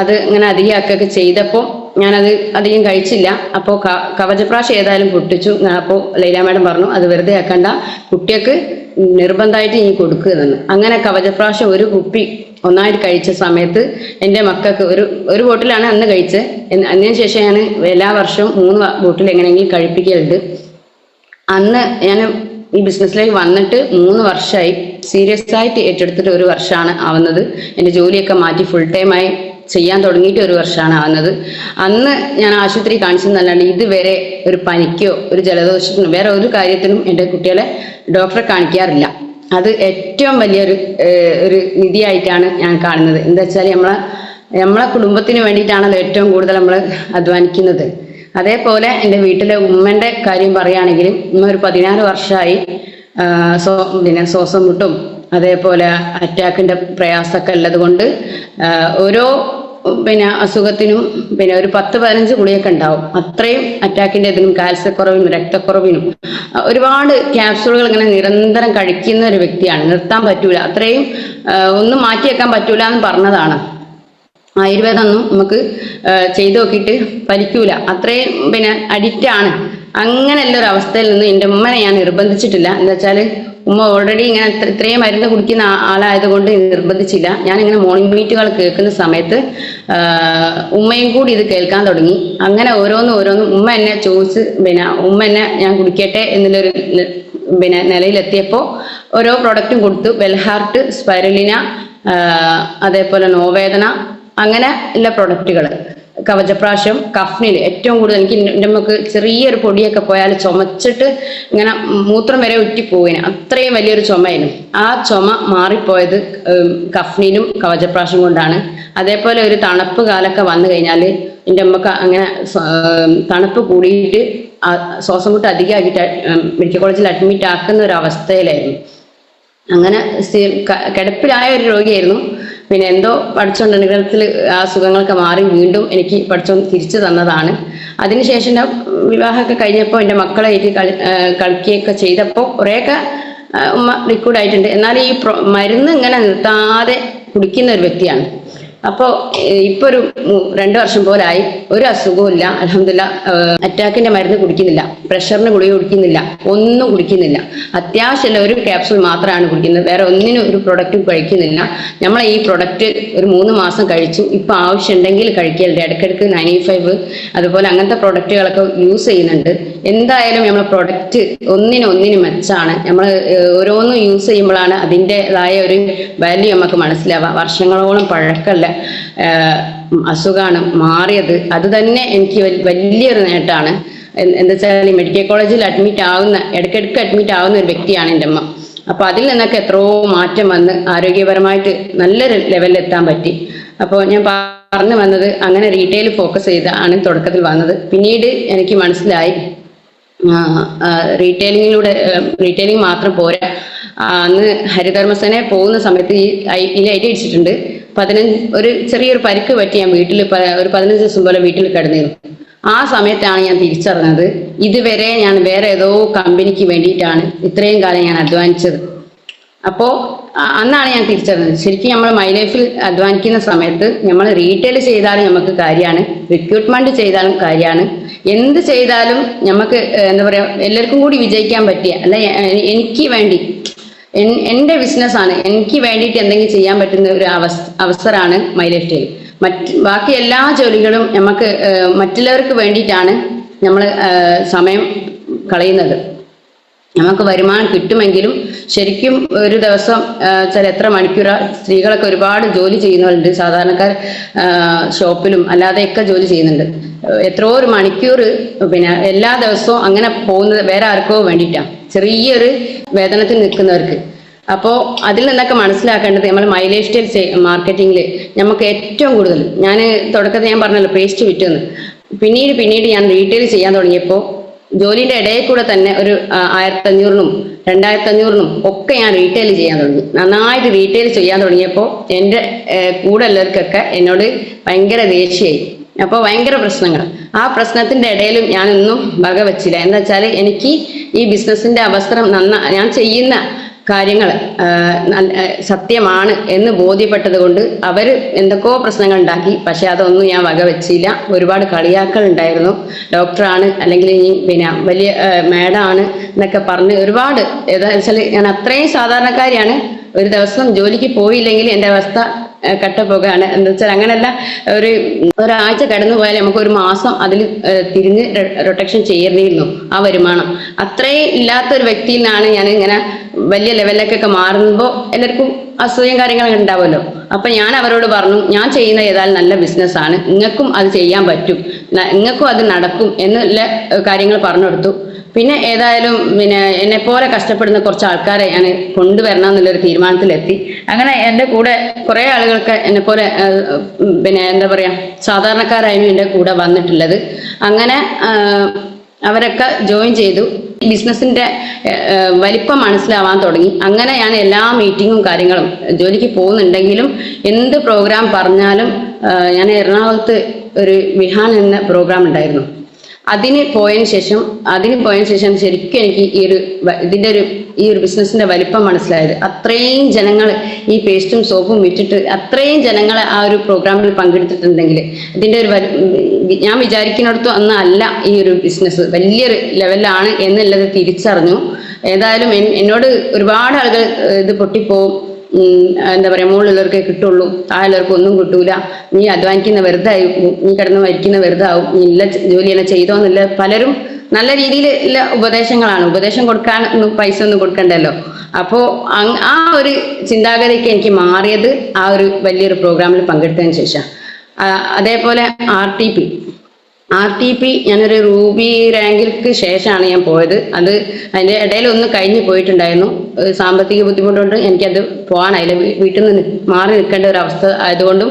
അത് ഇങ്ങനെ അധികമാക്കുകയൊക്കെ ചെയ്തപ്പോൾ ഞാനത് അധികം കഴിച്ചില്ല. അപ്പോൾ കവചപ്രാശം ഏതായാലും പൊട്ടിച്ചു. അപ്പോൾ ലൈല മാഡം പറഞ്ഞു, അത് വെറുതെ ആക്കണ്ട, കുട്ടികൾക്ക് നിർബന്ധമായിട്ട് ഇനി കൊടുക്കുകയെന്ന്. അങ്ങനെ കവചപ്രാശം ഒരു കുപ്പി ഒന്നായിട്ട് കഴിച്ച സമയത്ത് എൻ്റെ മക്കൾക്ക് ഒരു ബോട്ടിലാണ് അന്ന് കഴിച്ചത്. അതിന് ശേഷം ഞാൻ എല്ലാ വർഷവും 3 ബോട്ടിൽ എങ്ങനെയെങ്കിലും കഴിപ്പിക്കലുണ്ട്. അന്ന് ഞാൻ ഈ ബിസിനസ്സിലേക്ക് വന്നിട്ട് 3 വർഷമായി. സീരിയസ് ആയിട്ട് ഏറ്റെടുത്തിട്ട് 1 വർഷമാണ് ആവുന്നത്. എൻ്റെ ജോലിയൊക്കെ മാറ്റി ഫുൾ ടൈമായി ചെയ്യാൻ തുടങ്ങിയിട്ട് 1 വർഷമാണ് ആവുന്നത്. അന്ന് ഞാൻ ആശുപത്രി കാണിച്ചെന്നല്ലാണ്ട് ഇതുവരെ ഒരു പനിക്കോ ഒരു ജലദോഷത്തിനോ വേറെ ഒരു കാര്യത്തിനും എൻ്റെ കുട്ടികളെ ഡോക്ടറെ കാണിക്കാറില്ല. അത് ഏറ്റവും വലിയൊരു നിധിയായിട്ടാണ് ഞാൻ കാണുന്നത്. എന്താ വെച്ചാൽ നമ്മളെ കുടുംബത്തിന് വേണ്ടിയിട്ടാണല്ലോ ഏറ്റവും കൂടുതൽ നമ്മൾ അധ്വാനിക്കുന്നത്. അതേപോലെ എൻ്റെ വീട്ടിലെ ഉമ്മൻ്റെ കാര്യം പറയുകയാണെങ്കിൽ, ഉമ്മ ഒരു 14 വർഷമായി ശ്വാസം മുട്ടും അതേപോലെ അറ്റാക്കിൻ്റെ പ്രയാസമൊക്കെ ഉള്ളത് കൊണ്ട് ഓരോ അസുഖത്തിനും ഒരു 10-15 ഗുളിയൊക്കെ ഉണ്ടാവും. അത്രയും അറ്റാക്കിൻ്റെ ഇതിനും കാൽസ്യക്കുറവിനും രക്തക്കുറവിനും ഒരുപാട് ക്യാപ്സൂളുകൾ ഇങ്ങനെ നിരന്തരം കഴിക്കുന്ന ഒരു വ്യക്തിയാണ്. നിർത്താൻ പറ്റൂല, അത്രയും ഒന്നും മാറ്റിവെക്കാൻ പറ്റൂല എന്ന് പറഞ്ഞതാണ്. ആയുർവേദം ഒന്നും നമുക്ക് ചെയ്തു നോക്കിയിട്ട് ഫലിക്കൂല, അത്രയും അഡിക്റ്റ് ആണ്. അങ്ങനെയുള്ള ഒരു അവസ്ഥയിൽ നിന്ന് എൻ്റെ ഉമ്മനെ ഞാൻ നിർബന്ധിച്ചിട്ടില്ല. എന്താ വെച്ചാൽ ഉമ്മ ഓൾറെഡി ഇങ്ങനെ ഇത്രയും മരുന്ന് കുടിക്കുന്ന ആളായതുകൊണ്ട് നിർബന്ധിച്ചില്ല. ഞാനിങ്ങനെ മോർണിംഗ് മീറ്റുകൾ കേൾക്കുന്ന സമയത്ത് ഉമ്മയും കൂടി ഇത് കേൾക്കാൻ തുടങ്ങി. അങ്ങനെ ഓരോന്നും ഉമ്മ എന്നെ ചോദിച്ച് ഉമ്മ എന്നെ ഞാൻ കുടിക്കട്ടെ എന്നുള്ളൊരു നിലയിലെത്തിയപ്പോൾ ഓരോ പ്രൊഡക്റ്റും കൊടുത്തു. വെൽഹാർട്ട്, സ്പൈരലിന, അതേപോലെ നോവേദന, അങ്ങനെ ഉള്ള പ്രൊഡക്റ്റുകൾ. കവചപ്രാശം, കഫ്നിൽ ഏറ്റവും കൂടുതൽ എനിക്ക് എൻ്റെ നമുക്ക് ചെറിയൊരു പൊടിയൊക്കെ പോയാൽ ചുമച്ചിട്ട് ഇങ്ങനെ മൂത്രം വരെ ഉറ്റിപ്പോയിന്, അത്രയും വലിയൊരു ചുമയായിരുന്നു. ആ ചുമ മാറിപ്പോയത് കഫ്നിലും കവചപ്രാശം കൊണ്ടാണ്. അതേപോലെ ഒരു തണുപ്പ് കാലമൊക്കെ വന്നു കഴിഞ്ഞാൽ എൻ്റെ അമ്മക്ക് അങ്ങനെ തണുപ്പ് കൂടിയിട്ട് ശ്വാസം മുട്ട് അധികമാക്കിയിട്ട് മെഡിക്കൽ കോളേജിൽ അഡ്മിറ്റ് ആക്കുന്ന ഒരു അവസ്ഥയിലായിരുന്നു. അങ്ങനെ കിടപ്പിലായ ഒരു രോഗിയായിരുന്നു. എന്തോ പഠിച്ചോണ്ട് അനുഗ്രഹത്തിൽ ആ സുഖങ്ങളൊക്കെ മാറി വീണ്ടും എനിക്ക് പഠിച്ചോണ്ട് തിരിച്ചു തന്നതാണ്. അതിനുശേഷം വിവാഹമൊക്കെ കഴിഞ്ഞപ്പോൾ എൻ്റെ മക്കളായിട്ട് കളിക്കുകയൊക്കെ ചെയ്തപ്പോൾ കുറേയൊക്കെ ഉമ്മ ലിക്വിഡ് ആയിട്ടുണ്ട്. എന്നാൽ ഈ മരുന്ന് ഇങ്ങനെ നിർത്താതെ കുടിക്കുന്ന ഒരു വ്യക്തിയാണ്. അപ്പോൾ ഇപ്പൊ ഒരു 2 വർഷം പോലായി ഒരു അസുഖവും ഇല്ല, അൽഹംദുലില്ലാ. അറ്റാക്കിന്റെ മരുന്ന് കുടിക്കുന്നില്ല, പ്രഷറിന് ഗുളിക കുടിക്കുന്നില്ല, ഒന്നും കുടിക്കുന്നില്ല. അത്യാവശ്യമുള്ള ഒരു ക്യാപ്സൂൾ മാത്രമാണ് കുടിക്കുന്നത്, വേറെ ഒന്നിനും ഒരു പ്രൊഡക്റ്റും കഴിക്കുന്നില്ല. നമ്മൾ ഈ പ്രൊഡക്റ്റ് ഒരു 3 മാസം കഴിച്ചു. ഇപ്പൊ ആവശ്യമുണ്ടെങ്കിൽ കഴിക്കലുണ്ട്, ഇടയ്ക്കിടയ്ക്ക് 95 അതുപോലെ അങ്ങനത്തെ പ്രൊഡക്റ്റുകളൊക്കെ യൂസ് ചെയ്യുന്നുണ്ട്. എന്തായാലും നമ്മൾ പ്രൊഡക്റ്റ് ഒന്നിനും മെച്ചാണ്. നമ്മൾ ഓരോന്നും യൂസ് ചെയ്യുമ്പോഴാണ് അതിൻ്റെതായ ഒരു വാല്യൂ നമുക്ക് മനസ്സിലാവുക. വർഷങ്ങളോളം പഴക്കമല്ല അസുഖമാണ് മാറിയത്. അത് തന്നെ എനിക്ക് വലിയൊരു നേട്ടമാണ്. എന്താ വെച്ചാൽ മെഡിക്കൽ കോളേജിൽ ഇടയ്ക്കിടയ്ക്ക് അഡ്മിറ്റ് ആവുന്ന ഒരു വ്യക്തിയാണ് എൻ്റെ അമ്മ. അപ്പൊ അതിൽ നിന്നൊക്കെ എത്രയോ മാറ്റം വന്ന് ആരോഗ്യപരമായിട്ട് നല്ലൊരു ലെവലിൽ എത്താൻ പറ്റി. അപ്പോൾ ഞാൻ പറഞ്ഞു വന്നത്, അങ്ങനെ റീറ്റെയിൽ ഫോക്കസ് ചെയ്താണ് തുടക്കത്തിൽ വന്നത്. പിന്നീട് എനിക്ക് മനസ്സിലായി റീറ്റെയിലിംഗ് മാത്രം പോരാ. അന്ന് ഹരിതകർമ്മസേന പോകുന്ന സമയത്ത് ഈ ഐഡിയ അടിച്ചിട്ടുണ്ട്. ഒരു ചെറിയൊരു പരിക്ക് പറ്റി ഞാൻ വീട്ടിൽ ഒരു 15 ദിവസം പോലെ വീട്ടിൽ കിടന്നിരുന്നു. ആ സമയത്താണ് ഞാൻ തിരിച്ചറിഞ്ഞത് ഇതുവരെ ഞാൻ വേറെ ഏതോ കമ്പനിക്ക് വേണ്ടിയിട്ടാണ് ഇത്രയും കാലം ഞാൻ അധ്വാനിച്ചത്. അപ്പോൾ അന്നാണ് ഞാൻ തിരിച്ചറിഞ്ഞത് ശരിക്കും നമ്മൾ മൈ ലൈഫിൽ അധ്വാനിക്കുന്ന സമയത്ത് നമ്മൾ റീറ്റെയിൽ ചെയ്താലും നമുക്ക് കാര്യമാണ്, റിക്രൂട്ട്മെന്റ് ചെയ്താലും കാര്യമാണ്, എന്ത് ചെയ്താലും നമുക്ക് എന്താ പറയുക എല്ലാവർക്കും കൂടി വിജയിക്കാൻ പറ്റിയ അല്ല എനിക്ക് വേണ്ടി എൻ്റെ ബിസിനസ്സാണ്, എനിക്ക് വേണ്ടിയിട്ട് എന്തെങ്കിലും ചെയ്യാൻ പറ്റുന്ന ഒരു അവസരമാണ് മൈ ലൈഫ് സ്റ്റൈൽ. ബാക്കി എല്ലാ ജോലികളും നമുക്ക് മറ്റുള്ളവർക്ക് വേണ്ടിയിട്ടാണ് നമ്മൾ സമയം കളയുന്നത്. നമുക്ക് വരുമാനം കിട്ടുമെങ്കിലും ശരിക്കും ഒരു ദിവസം ചില എത്ര മണിക്കൂർ സ്ത്രീകളൊക്കെ ഒരുപാട് ജോലി ചെയ്യുന്നവരുണ്ട്, സാധാരണക്കാർ ഷോപ്പിലും അല്ലാതെയൊക്കെ ജോലി ചെയ്യുന്നുണ്ട്. എത്രയോ ഒരു മണിക്കൂർ പിന്നെ എല്ലാ ദിവസവും അങ്ങനെ പോകുന്നത് വേറെ ആർക്കോ വേണ്ടിയിട്ടാണ്, ചെറിയൊരു വേതനത്തിൽ നിൽക്കുന്നവർക്ക്. അപ്പോൾ അതിൽ നിന്നൊക്കെ മനസ്സിലാക്കേണ്ടത് നമ്മൾ മൈ ലൈഫ് സ്റ്റൈൽ മാർക്കറ്റിങ്ങിൽ നമുക്ക് ഏറ്റവും കൂടുതൽ ഞാൻ തുടക്കത്തിൽ ഞാൻ പറഞ്ഞല്ലോ പേസ്റ്റ് വിറ്റെന്ന്, പിന്നീട് ഞാൻ റീറ്റെയിൽ ചെയ്യാൻ തുടങ്ങിയപ്പോൾ ജോലിന്റെ ഇടയിൽ കൂടെ തന്നെ ഒരു 1500-നും 2500-നും ഒക്കെ ഞാൻ റീറ്റെയിൽ ചെയ്യാൻ തുടങ്ങി. നന്നായിട്ട് റീറ്റെയിൽ ചെയ്യാൻ തുടങ്ങിയപ്പോൾ എൻ്റെ കൂടെ ഉള്ളവർക്കൊക്കെ എന്നോട് ഭയങ്കര ദേഷ്യമായി. അപ്പോൾ ഭയങ്കര പ്രശ്നങ്ങൾ. ആ പ്രശ്നത്തിന്റെ ഇടയിലും ഞാനൊന്നും വക വെച്ചില്ല. എന്താ വെച്ചാൽ എനിക്ക് ഈ ബിസിനസിന്റെ അവസരം ഞാൻ ചെയ്യുന്ന കാര്യങ്ങൾ സത്യമാണ് എന്ന് ബോധ്യപ്പെട്ടത് കൊണ്ട് അവർ എന്തൊക്കെയോ പ്രശ്നങ്ങൾ ഉണ്ടാക്കി. പക്ഷെ അതൊന്നും ഞാൻ വകവെച്ചില്ല. ഒരുപാട് കളിയാക്കൾ ഉണ്ടായിരുന്നു. ഡോക്ടറാണ് അല്ലെങ്കിൽ പിന്നെ വലിയ മേഡമാണ് എന്നൊക്കെ പറഞ്ഞ് ഒരുപാട് ഏതാ വെച്ചാൽ ഞാൻ അത്രയും സാധാരണക്കാരിയാണ്. ഒരു ദിവസം ജോലിക്ക് പോയില്ലെങ്കിൽ എൻ്റെ അവസ്ഥ കട്ടപ്പോകാണ്. എന്താ വെച്ചാൽ അങ്ങനെയല്ല, ഒരാഴ്ച കടന്നു പോയാൽ നമുക്ക് ഒരു മാസം അതിൽ തിരിഞ്ഞ് റൊട്ടേഷൻ ചെയ്യേണ്ടിയിരുന്നു ആ വരുമാനം. അത്രയും ഇല്ലാത്തൊരു വ്യക്തിയിൽ നിന്നാണ് ഞാൻ ഇങ്ങനെ വലിയ ലെവലിലേക്കൊക്കെ മാറുമ്പോൾ എല്ലാവർക്കും അസൂയം കാര്യങ്ങളൊക്കെ ഉണ്ടാവുമല്ലോ. അപ്പൊ ഞാൻ അവരോട് പറഞ്ഞു, ഞാൻ ചെയ്യുന്ന ഏതായാലും നല്ല ബിസിനസ്സാണ്, നിങ്ങൾക്കും അത് ചെയ്യാൻ പറ്റും, നിങ്ങൾക്കും അത് നടക്കും എന്നുള്ള കാര്യങ്ങൾ പറഞ്ഞു കൊടുത്തു. പിന്നെ ഏതായാലും എന്നെപ്പോലെ കഷ്ടപ്പെടുന്ന കുറച്ച് ആൾക്കാരെ ഞാൻ കൊണ്ടുവരണം എന്നുള്ളൊരു തീരുമാനത്തിലെത്തി. അങ്ങനെ എൻ്റെ കൂടെ കുറേ ആളുകൾക്ക് എന്നെപ്പോലെ എന്താ പറയാ സാധാരണക്കാരായിരുന്നു എൻ്റെ കൂടെ വന്നിട്ടുള്ളത്. അങ്ങനെ അവരൊക്കെ ജോയിൻ ചെയ്തു. ബിസിനസിന്റെ വലിപ്പം മനസ്സിലാവാൻ തുടങ്ങി. അങ്ങനെ ഞാൻ എല്ലാ മീറ്റിങ്ങും കാര്യങ്ങളും ജോലിക്ക് പോകുന്നുണ്ടെങ്കിലും എന്ത് പ്രോഗ്രാം പറഞ്ഞാലും ഞാൻ എറണാകുളത്ത് ഒരു വിഹാൻ എന്ന പ്രോഗ്രാം ഉണ്ടായിരുന്നു. അതിന് പോയതിന് ശേഷം ശരിക്കും എനിക്ക് ഈ ഒരു ബിസിനസിന്റെ വലിപ്പം മനസ്സിലായത്. അത്രയും ജനങ്ങൾ ഈ പേസ്റ്റും സോപ്പും വിറ്റിട്ട് അത്രയും ജനങ്ങൾ ആ ഒരു പ്രോഗ്രാമിൽ പങ്കെടുത്തിട്ടുണ്ടെങ്കിൽ ഇതിന്റെ ഞാൻ വിചാരിക്കുന്നിടത്തും അല്ല ഈ ഒരു ബിസിനസ് വലിയൊരു ലെവലാണ് എന്നുള്ളത് തിരിച്ചറിഞ്ഞു. ഏതായാലും എന്നോട് ഒരുപാട് ആളുകൾ ഇത് പൊട്ടിപ്പോവും, എന്താ പറയാ മുകളിലുള്ളവർക്കേ കിട്ടുള്ളൂ, താഴെയുള്ളവർക്ക് ഒന്നും കിട്ടൂല, നീ അധ്വാനിക്കുന്ന വെറുതെ ആവും, നീ കിടന്ന് മരിക്കുന്ന വെറുതെ ആവും, നീ ഇല്ല ജോലി തന്നെ ചെയ്തോന്നില്ല. പലരും നല്ല രീതിയിലുള്ള ഉപദേശങ്ങളാണ്. ഉപദേശം കൊടുക്കാൻ പൈസ ഒന്നും കൊടുക്കണ്ടല്ലോ. അപ്പോൾ ആ ഒരു ചിന്താഗതിക്ക് എനിക്ക് മാറിയത് ആ ഒരു വലിയൊരു പ്രോഗ്രാമിൽ പങ്കെടുത്തതിന് ശേഷം. അതേപോലെ RTP ഞാനൊരു റൂബി റാങ്കിൽക്ക് ശേഷമാണ് ഞാൻ പോയത്. അതിൻ്റെ ഇടയിൽ ഒന്ന് കഴിഞ്ഞു പോയിട്ടുണ്ടായിരുന്നു. സാമ്പത്തിക ബുദ്ധിമുട്ടുകൊണ്ട് എനിക്കത് പോകാനായില്ല. വീട്ടിൽ നിന്ന് മാറി നിൽക്കേണ്ട ഒരു അവസ്ഥ ആയതുകൊണ്ടും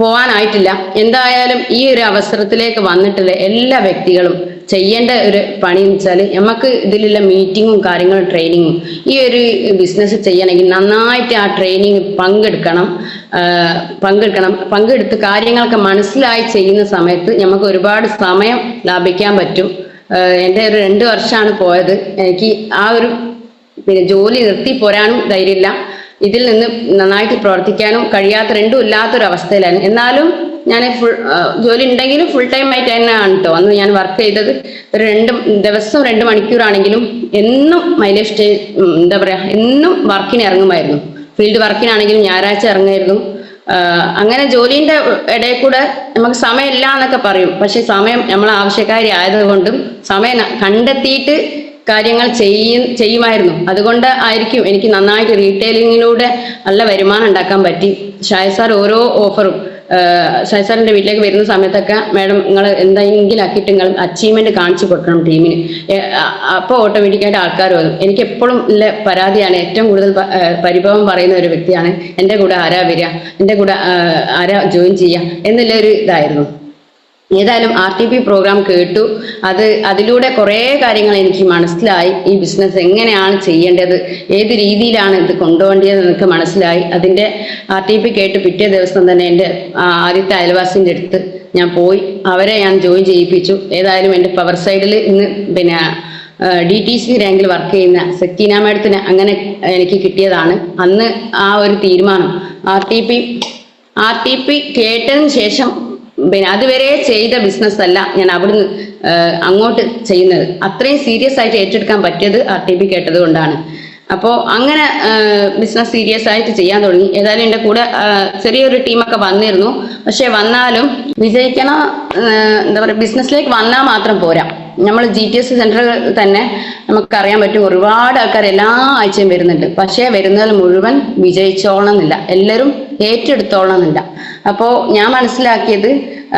പോകാനായിട്ടില്ല. എന്തായാലും ഈ ഒരു അവസരത്തിലേക്ക് വന്നിട്ടുള്ള എല്ലാ വ്യക്തികളും ചെയ്യേണ്ട ഒരു പണി എന്ന് വെച്ചാൽ നമുക്ക് ഇതിലുള്ള മീറ്റിങ്ങും കാര്യങ്ങളും ട്രെയിനിങ്ങും ഈ ഒരു ബിസിനസ് ചെയ്യണമെങ്കിൽ നന്നായിട്ട് ആ ട്രെയിനിങ് പങ്കെടുത്ത് കാര്യങ്ങളൊക്കെ മനസ്സിലായി ചെയ്യുന്ന സമയത്ത് നമുക്ക് ഒരുപാട് സമയം ലാഭിക്കാൻ പറ്റും. എൻ്റെ ഒരു 2 വർഷമാണ് പോയത്. എനിക്ക് ആ ഒരു ജോലി നിർത്തി പോരാനും ധൈര്യമില്ല, ഇതിൽ നിന്ന് നന്നായിട്ട് പ്രവർത്തിക്കാനും രണ്ടും ഇല്ലാത്തൊരു അവസ്ഥയിലാണ്. എന്നാലും ഞാൻ ജോലി ഉണ്ടെങ്കിലും ഫുൾ ടൈം ആയിട്ട് തന്നെയാണ് കേട്ടോ അന്ന് ഞാൻ വർക്ക് ചെയ്തത്. ഒരു ദിവസം 2 മണിക്കൂറാണെങ്കിലും എന്നും മൈ ലൈഫ് സ്റ്റൈൽ എന്താ പറയാ എന്നും വർക്കിന് ഇറങ്ങുമായിരുന്നു. ഫീൽഡ് വർക്കിനാണെങ്കിലും ഞായറാഴ്ച ഇറങ്ങുമായിരുന്നു. അങ്ങനെ ജോലിന്റെ ഇടയിൽ കൂടെ നമുക്ക് സമയമില്ല എന്നൊക്കെ പറയും, പക്ഷെ സമയം നമ്മൾ ആവശ്യക്കാരി ആയതുകൊണ്ടും സമയം കണ്ടെത്തിയിട്ട് കാര്യങ്ങൾ ചെയ്യുമായിരുന്നു. അതുകൊണ്ട് ആയിരിക്കും എനിക്ക് നന്നായിട്ട് റീറ്റെയിലിങ്ങിലൂടെ നല്ല വരുമാനം ഉണ്ടാക്കാൻ പറ്റി. ഷായ് സാർ ഓരോ ഓഫറും ഷായ് സാറിന്റെ വീട്ടിലേക്ക് വരുന്ന സമയത്തൊക്കെ മാഡം നിങ്ങൾ എന്തെങ്കിലും ആക്കിയിട്ട് നിങ്ങൾ അച്ചീവ്മെന്റ് കാണിച്ചു കൊടുക്കണം ടീമിന്, അപ്പോൾ ഓട്ടോമാറ്റിക്കായിട്ട് ആൾക്കാർ വരും. എനിക്ക് എപ്പോഴും ഉള്ള പരാതിയാണ്, ഏറ്റവും കൂടുതൽ പരിഭവം പറയുന്ന ഒരു വ്യക്തിയാണ് എൻ്റെ കൂടെ ആരാ വരിക, എൻ്റെ കൂടെ ആരാ ജോയിൻ ചെയ്യുക എന്നുള്ള ഒരു ഇതായിരുന്നു. ഏതായാലും RTP പ്രോഗ്രാം കേട്ടു. അതിലൂടെ കുറേ കാര്യങ്ങൾ എനിക്ക് മനസ്സിലായി. ഈ ബിസിനസ് എങ്ങനെയാണ് ചെയ്യേണ്ടത്, ഏത് രീതിയിലാണ് ഇത് കൊണ്ടുപോകേണ്ടത് എന്നൊക്കെ മനസ്സിലായി. അതിൻ്റെ RTP കേട്ട് പിറ്റേ ദിവസം തന്നെ എൻ്റെ ആദ്യത്തെ അയൽവാസിൻ്റെ അടുത്ത് ഞാൻ പോയി അവരെ ഞാൻ ജോയിൻ ചെയ്യിപ്പിച്ചു. ഏതായാലും എൻ്റെ പവർ സൈഡിൽ ഇന്ന് പിന്നെ DTC റാങ്കിൽ വർക്ക് ചെയ്യുന്ന സക്കീന മാഡത്തിന് അങ്ങനെ എനിക്ക് കിട്ടിയതാണ്. അന്ന് ആ ഒരു തീരുമാനം RTP കേട്ടതിന് ശേഷം പിന്നെ അതുവരെ ചെയ്ത ബിസിനസ് അല്ല ഞാൻ അവിടുന്ന് അങ്ങോട്ട് ചെയ്യുന്നത്. അത്രയും സീരിയസ് ആയിട്ട് ഏറ്റെടുക്കാൻ പറ്റിയത് RTP കേട്ടത് കൊണ്ടാണ്. അപ്പോൾ അങ്ങനെ ബിസിനസ് സീരിയസ് ആയിട്ട് ചെയ്യാൻ തുടങ്ങി. ഏതായാലും എൻ്റെ കൂടെ ചെറിയൊരു ടീമൊക്കെ വന്നിരുന്നു. പക്ഷെ വന്നാലും വിജയിക്കണം എന്താ പറയുക, ബിസിനസ്സിലേക്ക് വന്നാൽ മാത്രം പോരാ. നമ്മൾ GTS സെന്ററുകൾ തന്നെ നമുക്കറിയാൻ പറ്റും, ഒരുപാട് ആൾക്കാർ എല്ലാ ആഴ്ചയും വരുന്നുണ്ട്. പക്ഷേ വരുന്നതിൽ മുഴുവൻ വിജയിച്ചോളണമെന്നില്ല, എല്ലാവരും ഏറ്റെടുത്തോളണമെന്നില്ല. അപ്പോൾ ഞാൻ മനസ്സിലാക്കിയത്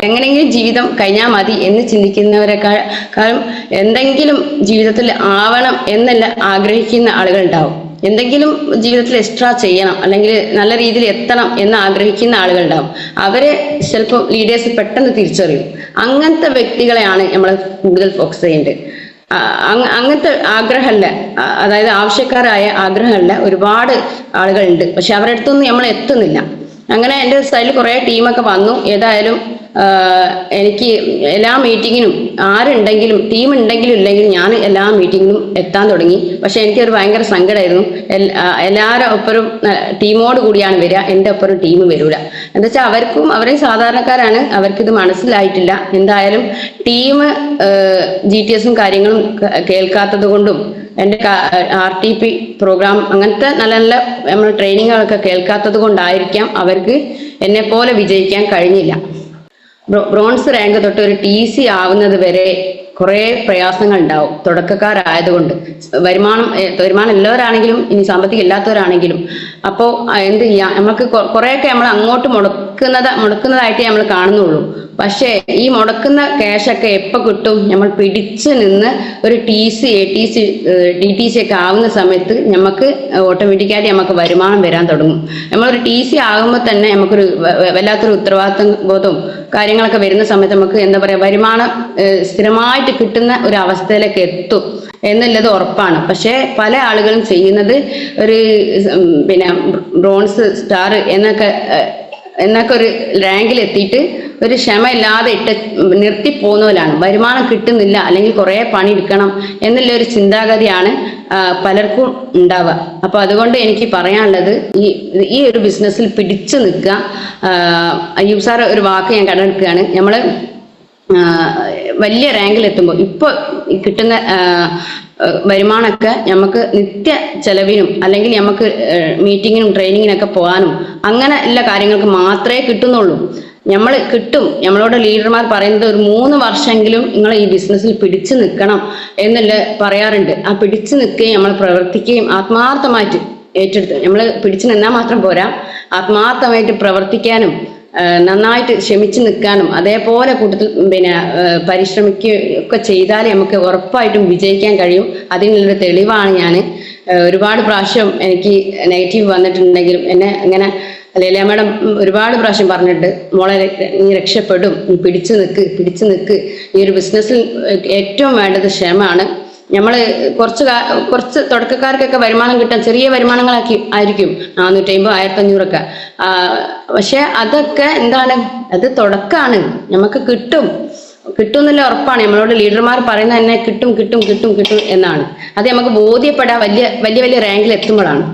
എങ്ങനെയെങ്കിലും ജീവിതം കഴിഞ്ഞാൽ മതി എന്ന് ചിന്തിക്കുന്നവരെക്കാളും എന്തെങ്കിലും ജീവിതത്തിൽ ആവണം എന്നല്ല ആഗ്രഹിക്കുന്ന ആളുകളുണ്ടാവും. എന്തെങ്കിലും ജീവിതത്തിൽ എക്സ്ട്രാ ചെയ്യണം അല്ലെങ്കിൽ നല്ല രീതിയിൽ എത്തണം എന്ന് ആഗ്രഹിക്കുന്ന ആളുകളുണ്ടാവും. അവരെ ചിലപ്പോൾ ലീഡേഴ്സ് പെട്ടെന്ന് തിരിച്ചറിയും. അങ്ങനത്തെ വ്യക്തികളെയാണ് നമ്മൾ കൂടുതൽ ഫോക്കസ് ചെയ്യേണ്ടത്. അങ്ങനത്തെ ആഗ്രഹമല്ല, അതായത് ആവശ്യക്കാരായ ആഗ്രഹമല്ല ഒരുപാട് ആളുകളുണ്ട്. പക്ഷെ അവരുടെ അടുത്തൊന്നും നമ്മൾ എത്തുന്നില്ല. അങ്ങനെ എൻ്റെ സൈഡിൽ കുറേ ടീമൊക്കെ വന്നു. ഏതായാലും എനിക്ക് എല്ലാ മീറ്റിങ്ങിനും ആരുണ്ടെങ്കിലും ടീം ഉണ്ടെങ്കിലും ഇല്ലെങ്കിലും ഞാൻ എല്ലാ മീറ്റിങ്ങിനും എത്താൻ തുടങ്ങി. പക്ഷെ എനിക്കൊരു ഭയങ്കര സങ്കടമായിരുന്നു. എല്ലാവരും ഒപ്പരും ടീമോട് കൂടിയാണ് വരിക, എൻ്റെ ഒപ്പരും ടീം വരൂല. എന്താ വെച്ചാൽ അവരും സാധാരണക്കാരാണ്, അവർക്കിത് മനസ്സിലായിട്ടില്ല. എന്തായാലും ടീം GTSും കാര്യങ്ങളും കേൾക്കാത്തത് കൊണ്ടും എൻ്റെ RTP പ്രോഗ്രാം അങ്ങനത്തെ നല്ല നല്ല നമ്മൾ ട്രെയിനിങ്ങുകളൊക്കെ കേൾക്കാത്തത് കൊണ്ടായിരിക്കാം അവർക്ക് എന്നെ പോലെ വിജയിക്കാൻ കഴിഞ്ഞില്ല. ബ്രോൺസ് റാങ്ക് തൊട്ട് ഒരു TC ആവുന്നത് വരെ കുറേ പ്രയാസങ്ങൾ ഉണ്ടാവും തുടക്കക്കാരായതുകൊണ്ട്. വരുമാനം ഉള്ളവരാണെങ്കിലും ഇനി സാമ്പത്തികം ഇല്ലാത്തവരാണെങ്കിലും. അപ്പോൾ എന്ത് ചെയ്യാം, നമുക്ക് കുറേയൊക്കെ നമ്മൾ അങ്ങോട്ട് മുടക്കുന്നതായിട്ടേ നമ്മൾ കാണുന്നുള്ളൂ. പക്ഷേ ഈ മുടക്കുന്ന ക്യാഷൊക്കെ എപ്പോൾ കിട്ടും? നമ്മൾ പിടിച്ചു നിന്ന് ഒരു TC ATC DTC ഒക്കെ ആവുന്ന സമയത്ത് നമുക്ക് ഓട്ടോമാറ്റിക്കായിട്ട് നമുക്ക് വരുമാനം വരാൻ തുടങ്ങും. നമ്മളൊരു TC ആകുമ്പോൾ തന്നെ നമുക്കൊരു വല്ലാത്തൊരു ഉത്തരവാദിത്വ ബോധവും കാര്യങ്ങളൊക്കെ വരുന്ന സമയത്ത് നമുക്ക് എന്താ പറയുക, വരുമാനം സ്ഥിരമായിട്ട് കിട്ടുന്ന ഒരു അവസ്ഥയിലേക്ക് എത്തും എന്നുള്ളത് ഉറപ്പാണ്. പക്ഷേ പല ആളുകളും ചെയ്യുന്നത് ഒരു പിന്നെ ബ്രോൺസ് സ്റ്റാർ എന്നൊക്കെ ഒരു റാങ്കിൽ എത്തിയിട്ട് ഒരു ക്ഷമയില്ലാതെ നിർത്തി പോകുന്നവരാണ്. വരുമാനം കിട്ടുന്നില്ല അല്ലെങ്കിൽ കുറേ പണിയെടുക്കണം എന്നുള്ള ഒരു ചിന്താഗതിയാണ് പലർക്കും ഉണ്ടാവുക. അപ്പൊ അതുകൊണ്ട് എനിക്ക് പറയാനുള്ളത് ഈ ഒരു ബിസിനസ്സിൽ പിടിച്ചു നിൽക്കുക. അയ്യൂബ് സാർ ഒരു വാക്ക് ഞാൻ കണ്ടെടുക്കുകയാണ്, നമ്മള് വലിയ റാങ്കിൽ എത്തുമ്പോൾ ഇപ്പോൾ കിട്ടുന്ന വരുമാനമൊക്കെ നമുക്ക് നിത്യ ചെലവിനും അല്ലെങ്കിൽ നമുക്ക് മീറ്റിങ്ങിനും ട്രെയിനിങ്ങിനൊക്കെ പോകാനും അങ്ങനെ എല്ലാ കാര്യങ്ങൾക്ക് മാത്രമേ കിട്ടുന്നുള്ളൂ. നമ്മളോട് ലീഡർമാർ പറയുന്നത് ഒരു 3 വർഷമെങ്കിലും നിങ്ങൾ ഈ ബിസിനസ്സിൽ പിടിച്ചു നിൽക്കണം എന്നുള്ള പറയാറുണ്ട്. ആ പിടിച്ചു നിൽക്കുകയും നമ്മൾ പ്രവർത്തിക്കുകയും ആത്മാർത്ഥമായിട്ട് ഏറ്റെടുത്ത് നമ്മൾ പിടിച്ചു നിന്നാൽ മാത്രം പോരാ, ആത്മാർത്ഥമായിട്ട് പ്രവർത്തിക്കാനും നന്നായിട്ട് ക്ഷമിച്ചു നിൽക്കാനും അതേപോലെ കൂട്ടത്തിൽ പിന്നെ പരിശ്രമിക്കുകയൊക്കെ ചെയ്താലേ നമുക്ക് ഉറപ്പായിട്ടും വിജയിക്കാൻ കഴിയും. അതിനുള്ളൊരു തെളിവാണ് ഞാൻ. ഒരുപാട് പ്രാവശ്യം എനിക്ക് നെഗറ്റീവ് വന്നിട്ടുണ്ടെങ്കിലും എന്നെ അങ്ങനെ ലീല മാഡം ഒരുപാട് പ്രാവശ്യം പറഞ്ഞിട്ട്, മോളെ നീ രക്ഷപ്പെടും, നീ പിടിച്ചു നിൽക്ക്. ഈ ഒരു ബിസിനസ്സിൽ ഏറ്റവും വേണ്ടത് ക്ഷമയാണ്. നമ്മൾ കുറച്ച് തുടക്കക്കാർക്കൊക്കെ വരുമാനം കിട്ടാൻ ചെറിയ വരുമാനങ്ങളാക്കി ആയിരിക്കും 450 1500 പക്ഷെ അതൊക്കെ എന്താണ്, അത് തുടക്കമാണ്. നമുക്ക് കിട്ടും എന്നുള്ള ഉറപ്പാണ്. നമ്മളോട് ലീഡർമാർ പറയുന്നത് തന്നെ കിട്ടും എന്നാണ്. അത് നമുക്ക് ബോധ്യപ്പെടാൻ വലിയ റാങ്കിൽ എത്തുമ്പോഴാണ്.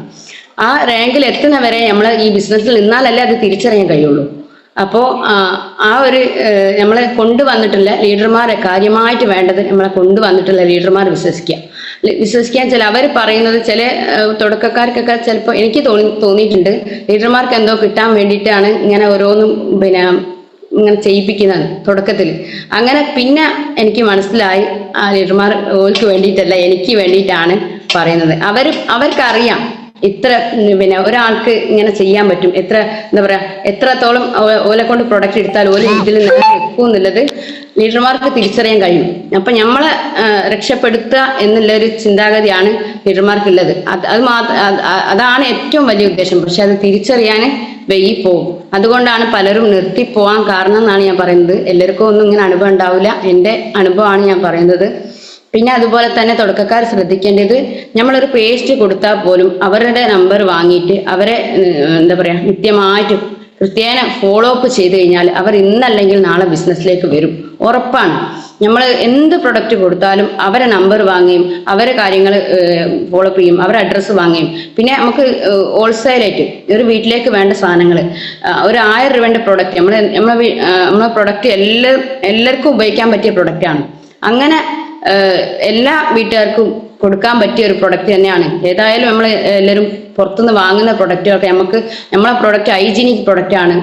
ആ റാങ്കിൽ എത്തുന്നവരെ നമ്മൾ ഈ ബിസിനസ്സിൽ നിന്നാലല്ലേ അത് തിരിച്ചറിയാൻ കഴിയുള്ളൂ. അപ്പോൾ ആ ഒരു നമ്മളെ കൊണ്ടുവന്നിട്ടുള്ള ലീഡർമാരെ കാര്യമായിട്ട് വേണ്ടത് നമ്മളെ കൊണ്ടുവന്നിട്ടുള്ള ലീഡർമാർ വിശ്വസിക്കാൻ ചില അവർ പറയുന്നത് ചില തുടക്കക്കാർക്കൊക്കെ ചിലപ്പോൾ എനിക്ക് തോന്നിയിട്ടുണ്ട് ലീഡർമാർക്ക് എന്തോ കിട്ടാൻ വേണ്ടിയിട്ടാണ് ഇങ്ങനെ ഓരോന്നും പിന്നെ ഇങ്ങനെ ചെയ്യിപ്പിക്കുന്നത് തുടക്കത്തിൽ. അങ്ങനെ പിന്നെ എനിക്ക് മനസ്സിലായി ആ ലീഡർമാർ ഓർക്ക് വേണ്ടിയിട്ടല്ല, എനിക്ക് വേണ്ടിയിട്ടാണ് പറയുന്നത്. അവർക്കറിയാം ഇത്ര പിന്നെ ഒരാൾക്ക് ഇങ്ങനെ ചെയ്യാൻ പറ്റും, എത്ര എന്താ പറയാ, എത്രത്തോളം ഓലെ കൊണ്ട് പ്രൊഡക്റ്റ് എടുത്താൽ ഓല ഇതിൽ നിൽക്കും എന്നുള്ളത് ലീഡർമാർക്ക് തിരിച്ചറിയാൻ കഴിയും. അപ്പൊ നമ്മളെ രക്ഷപ്പെടുത്തുക എന്നുള്ളൊരു ചിന്താഗതിയാണ് ലീഡർമാർക്കുള്ളത്. അതാണ് ഏറ്റവും വലിയ ഉദ്ദേശം. പക്ഷെ അത് തിരിച്ചറിയാൻ വൈകിപ്പോവും. അതുകൊണ്ടാണ് പലരും നിർത്തിപ്പോവാൻ കാരണം എന്നാണ് ഞാൻ പറയുന്നത്. എല്ലാവർക്കും ഒന്നും ഇങ്ങനെ അനുഭവം ഉണ്ടാവില്ല, എൻ്റെ അനുഭവമാണ് ഞാൻ പറയുന്നത്. പിന്നെ അതുപോലെ തന്നെ തുടക്കക്കാർ ശ്രദ്ധിക്കേണ്ടത്, നമ്മളൊരു പേസ്റ്റ് കൊടുത്താൽ പോലും അവരുടെ നമ്പർ വാങ്ങിയിട്ട് അവരെ എന്താ പറയാ കൃത്യമായിട്ട് കൃത്യേന ഫോളോ അപ്പ് ചെയ്ത് കഴിഞ്ഞാൽ അവർ ഇന്നല്ലെങ്കിൽ നാളെ ബിസിനസ്സിലേക്ക് വരും, ഉറപ്പാണ്. നമ്മൾ എന്ത് പ്രൊഡക്റ്റ് കൊടുത്താലും അവരെ നമ്പർ വാങ്ങുകയും അവരെ കാര്യങ്ങൾ ഫോളോ അപ്പ് ചെയ്യും, അവരെ അഡ്രസ്സ് വാങ്ങുകയും. പിന്നെ നമുക്ക് ഹോൾസെയിലായിട്ട് ഒരു വീട്ടിലേക്ക് വേണ്ട സാധനങ്ങൾ, ഒരു 1000 രൂപേൻ്റെ പ്രൊഡക്റ്റ് നമ്മളെ പ്രൊഡക്റ്റ് എല്ലാവർക്കും ഉപയോഗിക്കാൻ പറ്റിയ പ്രൊഡക്റ്റാണ്. അങ്ങനെ എല്ലാ വീട്ടുകാർക്കും കൊടുക്കാൻ പറ്റിയ ഒരു പ്രൊഡക്റ്റ് തന്നെയാണ്. ഏതായാലും നമ്മൾ എല്ലാവരും പുറത്തുനിന്ന് വാങ്ങുന്ന പ്രൊഡക്റ്റുകളൊക്കെ നമ്മളെ പ്രൊഡക്റ്റ് ഹൈജീനിക് പ്രൊഡക്റ്റാണ്,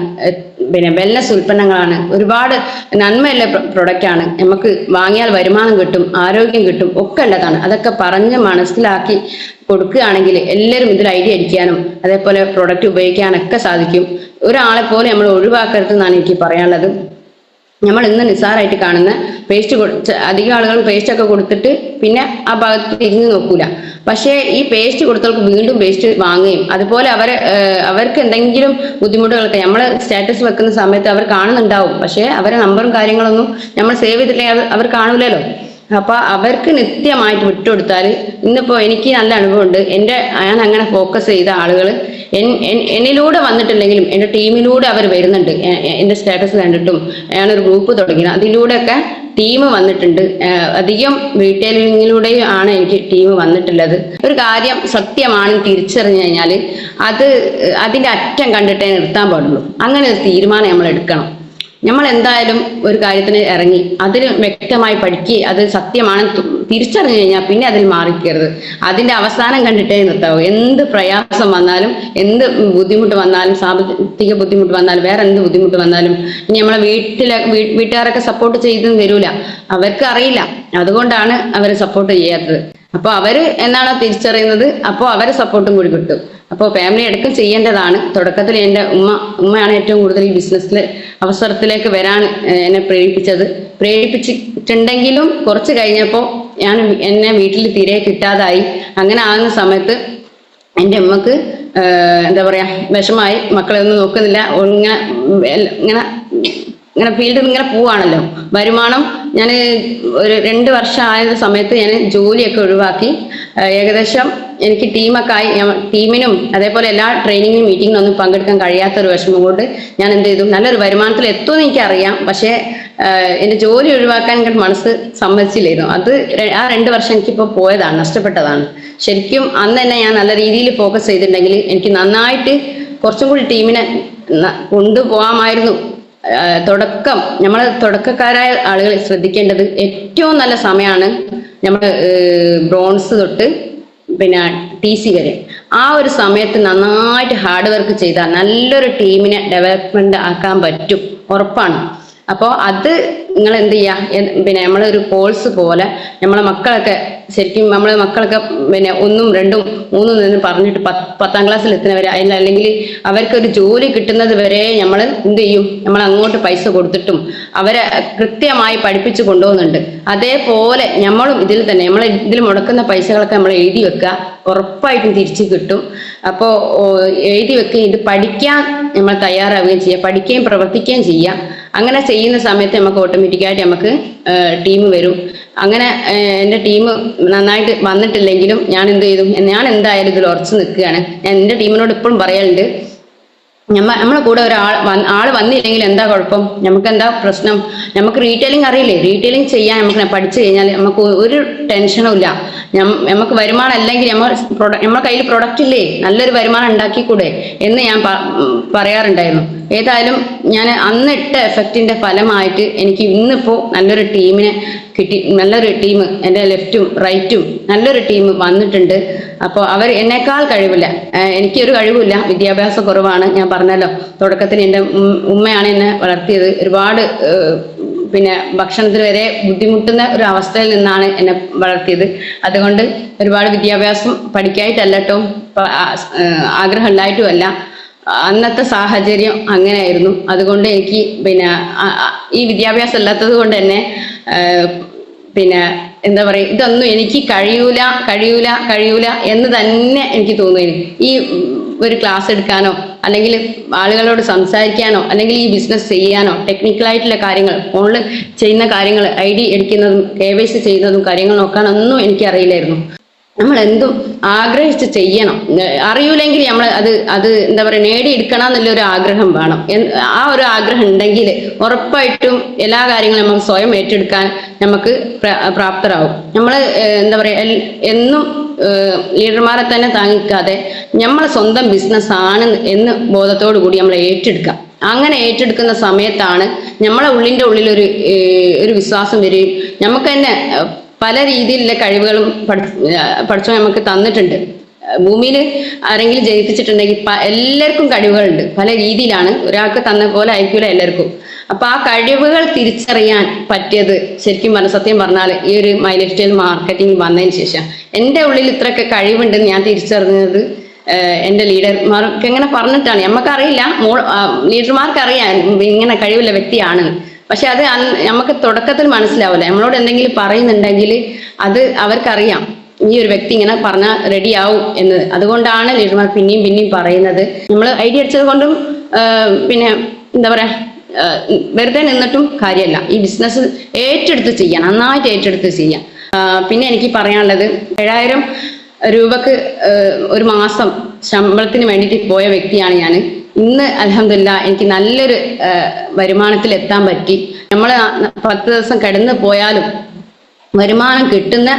പിന്നെ വെൽനസ് ഉൽപ്പന്നങ്ങളാണ്, ഒരുപാട് നന്മയുള്ള പ്രൊഡക്റ്റാണ്. നമുക്ക് വാങ്ങിയാൽ വരുമാനം കിട്ടും, ആരോഗ്യം കിട്ടും, ഒക്കെ ഉള്ളതാണ്. അതൊക്കെ പറഞ്ഞ് മനസ്സിലാക്കി കൊടുക്കുകയാണെങ്കിൽ എല്ലാവരും ഇതിൽ ഐഡിയ അടിക്കാനും അതേപോലെ പ്രൊഡക്റ്റ് ഉപയോഗിക്കാനൊക്കെ സാധിക്കും. ഒരാളെ പോലെ നമ്മൾ ഒഴിവാക്കരുതെന്നാണ് എനിക്ക് പറയാനുള്ളത്. നമ്മൾ ഇന്ന് നിസ്സാരമായിട്ട് കാണുന്ന പേസ്റ്റ് അധികം ആളുകളും പേസ്റ്റ് ഒക്കെ കൊടുത്തിട്ട് പിന്നെ ആ ഭാഗത്ത് തിരിഞ്ഞു നോക്കൂല. പക്ഷേ ഈ പേസ്റ്റ് കൊടുത്തവർക്ക് വീണ്ടും പേസ്റ്റ് വാങ്ങുകയും അതുപോലെ അവർക്ക് എന്തെങ്കിലും ബുദ്ധിമുട്ടുകളൊക്കെ നമ്മൾ സ്റ്റാറ്റസ് വെക്കുന്ന സമയത്ത് അവർ കാണുന്നുണ്ടാവും. പക്ഷേ അവരെ നമ്പറും കാര്യങ്ങളൊന്നും നമ്മൾ സേവ് ചെയ്തിട്ടില്ലെങ്കിൽ അവർ കാണൂലല്ലോ. അപ്പൊ അവർക്ക് നിത്യമായിട്ട് വിട്ടുകൊടുത്താൽ, ഇന്നിപ്പോ എനിക്ക് നല്ല അനുഭവമുണ്ട്. ഞാൻ അങ്ങനെ ഫോക്കസ് ചെയ്ത ആളുകൾ എന്നിലൂടെ വന്നിട്ടില്ലെങ്കിലും എൻ്റെ ടീമിലൂടെ അവർ വരുന്നുണ്ട്. എൻ്റെ സ്റ്റാറ്റസ് കണ്ടിട്ടും ഞാനൊരു ഗ്രൂപ്പ് തുടങ്ങിയത്, അതിലൂടെയൊക്കെ ടീം വന്നിട്ടുണ്ട്. അധികം റീറ്റെയിലിങ്ങിലൂടെയും ആണ് എനിക്ക് ടീം വന്നിട്ടുള്ളത്. ഒരു കാര്യം സത്യമാണെന്ന് തിരിച്ചറിഞ്ഞു കഴിഞ്ഞാൽ അതിൻ്റെ അറ്റം കണ്ടിട്ടേ നിർത്താൻ പാടുള്ളൂ. അങ്ങനെ ഒരു തീരുമാനം നമ്മൾ എടുക്കണം. നമ്മൾ എന്തായാലും ഒരു കാര്യത്തിന് ഇറങ്ങി അതിന് വ്യക്തമായി പഠിക്കുക, അത് സത്യമാണെന്ന് തിരിച്ചറിഞ്ഞു കഴിഞ്ഞാൽ പിന്നെ അതിൽ മാറിക്കരുത്. അതിന്റെ അവസാനം കണ്ടിട്ടേ നിർത്താവൂ. എന്ത് പ്രയാസം വന്നാലും, എന്ത് ബുദ്ധിമുട്ട് വന്നാലും, സാമ്പത്തിക ബുദ്ധിമുട്ട് വന്നാലും, വേറെ എന്ത് ബുദ്ധിമുട്ട് വന്നാലും, ഇനി നമ്മളെ വീട്ടുകാരൊക്കെ സപ്പോർട്ട് ചെയ്തെന്ന് വരൂല, അവർക്ക് അറിയില്ല. അതുകൊണ്ടാണ് അവർ സപ്പോർട്ട് ചെയ്യാത്തത്. അപ്പോൾ അവര് എന്നാണോ തിരിച്ചറിയുന്നത്, അപ്പോൾ അവരെ സപ്പോർട്ടും കൂടി കിട്ടും. അപ്പോൾ ഫാമിലി അടക്കം ചെയ്യേണ്ടതാണ്. തുടക്കത്തിൽ എൻ്റെ ഉമ്മയാണ് ഏറ്റവും കൂടുതൽ ഈ ബിസിനസ്സിൽ അവസരത്തിലേക്ക് വരാൻ എന്നെ പ്രേരിപ്പിച്ചിട്ടുണ്ടെങ്കിലും കുറച്ച് കഴിഞ്ഞപ്പോൾ എന്നെ വീട്ടിൽ തീരെ കിട്ടാതായി. അങ്ങനെ ആകുന്ന സമയത്ത് എൻ്റെ ഉമ്മക്ക് എന്താ പറയാ വിഷമായി. മക്കളെ ഒന്നും നോക്കുന്നില്ല, ഇങ്ങനെ ഫീൽഡിൽ ഇങ്ങനെ പോവാണല്ലോ. വരുമാനം ഞാൻ ഒരു 2 വർഷം ആയ സമയത്ത് ഞാൻ ജോലിയൊക്കെ ഒഴിവാക്കി. ഏകദേശം എനിക്ക് ടീമൊക്കെ ആയി. ടീമിനും അതേപോലെ എല്ലാ ട്രെയിനിങ്ങിനും മീറ്റിങ്ങിനൊന്നും പങ്കെടുക്കാൻ കഴിയാത്തൊരു വിഷമം കൊണ്ട് ഞാൻ എന്ത് ചെയ്തു, നല്ലൊരു വരുമാനത്തിൽ എത്തുമെന്ന് എനിക്കറിയാം. പക്ഷേ എൻ്റെ ജോലി ഒഴിവാക്കാൻ എനിക്ക് മനസ്സ് സമ്മതിച്ചില്ലായിരുന്നു. ആ 2 വർഷം എനിക്കിപ്പോൾ പോയതാണ്, നഷ്ടപ്പെട്ടതാണ്. ശരിക്കും അന്ന് തന്നെ ഞാൻ നല്ല രീതിയിൽ ഫോക്കസ് ചെയ്തിട്ടുണ്ടെങ്കിൽ എനിക്ക് നന്നായിട്ട് കുറച്ചും കൂടി ടീമിനെ കൊണ്ടുപോകാമായിരുന്നു. നമ്മൾ തുടക്കക്കാരായ ആളുകൾ ശ്രദ്ധിക്കേണ്ടത് ഏറ്റവും നല്ല സമയമാണ് നമ്മൾ ബ്രോൺസ് തൊട്ട് പിന്നെ TC വരെ. ആ ഒരു സമയത്ത് നന്നായിട്ട് ഹാർഡ് വർക്ക് ചെയ്താൽ നല്ലൊരു ടീമിനെ ഡെവലപ്മെന്റ് ആക്കാൻ പറ്റും, ഉറപ്പാണ്. അപ്പോൾ അത് നിങ്ങൾ എന്ത് ചെയ്യുക, പിന്നെ നമ്മളൊരു കോഴ്സ് പോലെ നമ്മളെ മക്കളൊക്കെ ശരിക്കും നമ്മളെ മക്കളൊക്കെ പിന്നെ 1, 2, 3 നിന്ന് പറഞ്ഞിട്ട് 10ാം ക്ലാസ്സിൽ എത്തുന്നവരെ അല്ലെങ്കിൽ അവർക്കൊരു ജോലി കിട്ടുന്നത് വരെ നമ്മൾ എന്ത് ചെയ്യും, നമ്മൾ അങ്ങോട്ട് പൈസ കൊടുത്തിട്ടും അവരെ കൃത്യമായി പഠിപ്പിച്ചു കൊണ്ടുപോകുന്നുണ്ട്. അതേപോലെ നമ്മളും ഇതിൽ മുടക്കുന്ന പൈസകളൊക്കെ നമ്മൾ എഴുതി വെക്കുക, ഉറപ്പായിട്ടും തിരിച്ചു കിട്ടും. അപ്പോൾ എഴുതി വെക്കുകയും ഇത് പഠിക്കാൻ നമ്മൾ തയ്യാറാവുകയും ചെയ്യുക, പഠിക്കുകയും പ്രവർത്തിക്കുകയും ചെയ്യുക. അങ്ങനെ ചെയ്യുന്ന സമയത്ത് നമുക്ക് ഓട്ടോമാറ്റിക്കായിട്ട് നമുക്ക് ടീം വരും. അങ്ങനെ എൻ്റെ ടീം നന്നായിട്ട് വന്നിട്ടില്ലെങ്കിലും ഞാൻ എന്ത് ചെയ്തു, ഞാൻ എന്തായാലും ഇതിൽ ഉറച്ചു നിൽക്കുകയാണ്. ഞാൻ എൻ്റെ ടീമിനോട് ഇപ്പോഴും പറയലുണ്ട്, നമ്മളെ കൂടെ ആള് വന്നില്ലെങ്കിൽ എന്താ കുഴപ്പം, നമുക്ക് എന്താ പ്രശ്നം, നമുക്ക് റീറ്റെയിലിംഗ് അറിയില്ലേ, റീറ്റെയിലിംഗ് ചെയ്യാൻ നമുക്ക് പഠിച്ചു കഴിഞ്ഞാൽ നമുക്ക് ഒരു ടെൻഷനും ഇല്ല. നമുക്ക് വരുമാനം അല്ലെങ്കിൽ നമ്മളെ കയ്യിൽ പ്രൊഡക്റ്റ് ഇല്ലേ, നല്ലൊരു വരുമാനം ഉണ്ടാക്കിക്കൂടെ എന്ന് ഞാൻ പറയാറുണ്ടായിരുന്നു. ഏതായാലും ഞാൻ അന്നിട്ട എഫക്റ്റിന്റെ ഫലമായിട്ട് എനിക്ക് ഇന്നിപ്പോൾ നല്ലൊരു ടീമിനെ കിട്ടി. നല്ലൊരു ടീം, എൻ്റെ ലെഫ്റ്റും റൈറ്റും നല്ലൊരു ടീം വന്നിട്ടുണ്ട്. അപ്പോൾ അവർ എന്നേക്കാൾ കഴിവില്ല, എനിക്കൊരു കഴിവില്ല, വിദ്യാഭ്യാസ കുറവാണ്. ഞാൻ പറഞ്ഞല്ലോ, തുടക്കത്തിൽ എൻ്റെ ഉമ്മയാണ് എന്നെ വളർത്തിയത്. ഒരുപാട് പിന്നെ ഭക്ഷണത്തിന് വരെ ബുദ്ധിമുട്ടുന്ന ഒരു അവസ്ഥയിൽ നിന്നാണ് എന്നെ വളർത്തിയത്. അതുകൊണ്ട് ഒരുപാട് വിദ്യാഭ്യാസം പഠിക്കായിട്ടല്ല കേട്ടോ, ആഗ്രഹം ഉണ്ടായിട്ടുമല്ല, അന്നത്തെ സാഹചര്യം അങ്ങനെയായിരുന്നു. അതുകൊണ്ട് എനിക്ക് പിന്നെ ഈ വിദ്യാഭ്യാസം ഇല്ലാത്തത് കൊണ്ട് തന്നെ പിന്നെ എന്താ പറയുക, ഇതൊന്നും എനിക്ക് കഴിയൂല കഴിയൂല കഴിയൂല എന്ന് തന്നെ എനിക്ക് തോന്നുന്നു. ഈ ഒരു ക്ലാസ് എടുക്കാനോ അല്ലെങ്കിൽ ആളുകളോട് സംസാരിക്കാനോ അല്ലെങ്കിൽ ഈ ബിസിനസ് ചെയ്യാനോ ടെക്നിക്കലായിട്ടുള്ള കാര്യങ്ങൾ ഫോണിൽ ചെയ്യുന്ന കാര്യങ്ങൾ ID എടുക്കുന്നതും KYC ചെയ്യുന്നതും കാര്യങ്ങൾ നോക്കാനൊന്നും എനിക്കറിയില്ലായിരുന്നു. നമ്മൾ എന്തും ആഗ്രഹിച്ച് ചെയ്യണം. അറിയൂലെങ്കിൽ നമ്മൾ അത് എന്താ പറയുക നേടിയെടുക്കണം എന്നുള്ളൊരു ആഗ്രഹം വേണം. ആ ഒരു ആഗ്രഹം ഉണ്ടെങ്കിൽ ഉറപ്പായിട്ടും എല്ലാ കാര്യങ്ങളും നമുക്ക് സ്വയം ഏറ്റെടുക്കാൻ നമുക്ക് പ്രാപ്തരാകും. നമ്മൾ എന്താ പറയുക എന്നും ലീഡർമാരെ തന്നെ താങ്ങിക്കാതെ നമ്മൾ സ്വന്തം ബിസിനസ് ആണ് എന്ന് ബോധത്തോടു കൂടി നമ്മൾ ഏറ്റെടുക്കാം. അങ്ങനെ ഏറ്റെടുക്കുന്ന സമയത്താണ് നമ്മളെ ഉള്ളിൽ ഒരു വിശ്വാസം വരികയും നമുക്ക് തന്നെ പല രീതിയിലുള്ള കഴിവുകളും പഠിച്ചോ നമുക്ക് തന്നിട്ടുണ്ട്. ഭൂമിയിൽ ആരെങ്കിലും ജയിപ്പിച്ചിട്ടുണ്ടെങ്കിൽ എല്ലാവർക്കും കഴിവുകളുണ്ട്, പല രീതിയിലാണ്. ഒരാൾക്ക് തന്ന പോലെ ആയിരിക്കില്ല എല്ലാവർക്കും. അപ്പൊ ആ കഴിവുകൾ തിരിച്ചറിയാൻ പറ്റിയത് ശരിക്കും പറഞ്ഞ സത്യം പറഞ്ഞാൽ ഈ ഒരു മൈ ലൈഫ് സ്റ്റൈൽ മാർക്കറ്റിംഗ് വന്നതിന് ശേഷം എൻ്റെ ഉള്ളിൽ ഇത്രയൊക്കെ കഴിവുണ്ടെന്ന് ഞാൻ തിരിച്ചറിഞ്ഞത് എൻ്റെ ലീഡർമാർക്ക് എങ്ങനെ പറഞ്ഞിട്ടാണ്. നമുക്കറിയില്ല, ലീഡർമാർക്ക് അറിയാം ഇങ്ങനെ കഴിവുള്ള വ്യക്തിയാണ്. പക്ഷെ അത് നമുക്ക് തുടക്കത്തിൽ മനസ്സിലാവില്ല. നമ്മളോട് എന്തെങ്കിലും പറയുന്നുണ്ടെങ്കിൽ അത് അവർക്കറിയാം ഈ ഒരു വ്യക്തി ഇങ്ങനെ പറഞ്ഞാൽ റെഡിയാവും എന്ന്. അതുകൊണ്ടാണ് ലീഡർമാർ പിന്നെയും പറയുന്നത്. നമ്മൾ ID അടിച്ചത് കൊണ്ടും പിന്നെ എന്താ പറയാ വെറുതെ നിന്നിട്ടും കാര്യമല്ല. ഈ ബിസിനസ് ഏറ്റെടുത്ത് ചെയ്യാം, നന്നായിട്ട് ഏറ്റെടുത്ത് ചെയ്യാം. പിന്നെ എനിക്ക് പറയാനുള്ളത് 7000 രൂപക്ക് ഒരു മാസം ശമ്പളത്തിന് വേണ്ടിയിട്ട് പോയ വ്യക്തിയാണ് ഞാൻ. ഇന്ന് അൽഹംദുലില്ലാഹ് എനിക്ക് നല്ലൊരു വരുമാനത്തിൽ എത്താൻ പറ്റി. നമ്മൾ 10 ദിവസം കിടന്നു പോയാലും വരുമാനം കിട്ടുന്ന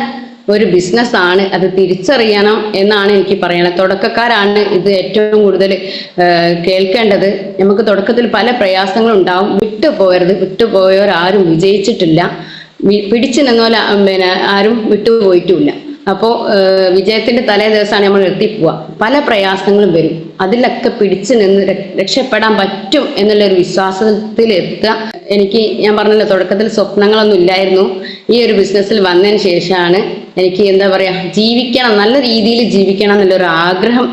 ഒരു ബിസിനസ് ആണ്. അത് തിരിച്ചറിയണം എന്നാണ് എനിക്ക് പറയുന്നത്. തുടക്കക്കാരാണ് ഇത് ഏറ്റവും കൂടുതൽ കേൾക്കേണ്ടത്. നമുക്ക് തുടക്കത്തിൽ പല പ്രയാസങ്ങളും ഉണ്ടാവും. വിട്ടുപോകരുത്. വിട്ടുപോയവരാരും വിജയിച്ചിട്ടില്ല, പിടിച്ചു നിന്നോല പിന്നെ ആരും വിട്ടുപോയിട്ടുമില്ല. അപ്പോൾ വിജയത്തിന്റെ തലേ ദിവസമാണ് നമ്മൾ എത്തിപ്പോവുക. പല പ്രയാസങ്ങളും വരും, അതിലൊക്കെ പിടിച്ചു നിന്ന് രക്ഷപ്പെടാൻ പറ്റും എന്നുള്ളൊരു വിശ്വാസത്തിൽ എത്തുക. ഞാൻ പറഞ്ഞല്ലോ തുടക്കത്തിൽ സ്വപ്നങ്ങളൊന്നും ഇല്ലായിരുന്നു. ഈ ഒരു ബിസിനസ്സിൽ വന്നതിന് ശേഷമാണ് എനിക്ക് എന്താ പറയാ ജീവിക്കണം, നല്ല രീതിയിൽ ജീവിക്കണം എന്നുള്ളൊരു ആഗ്രഹം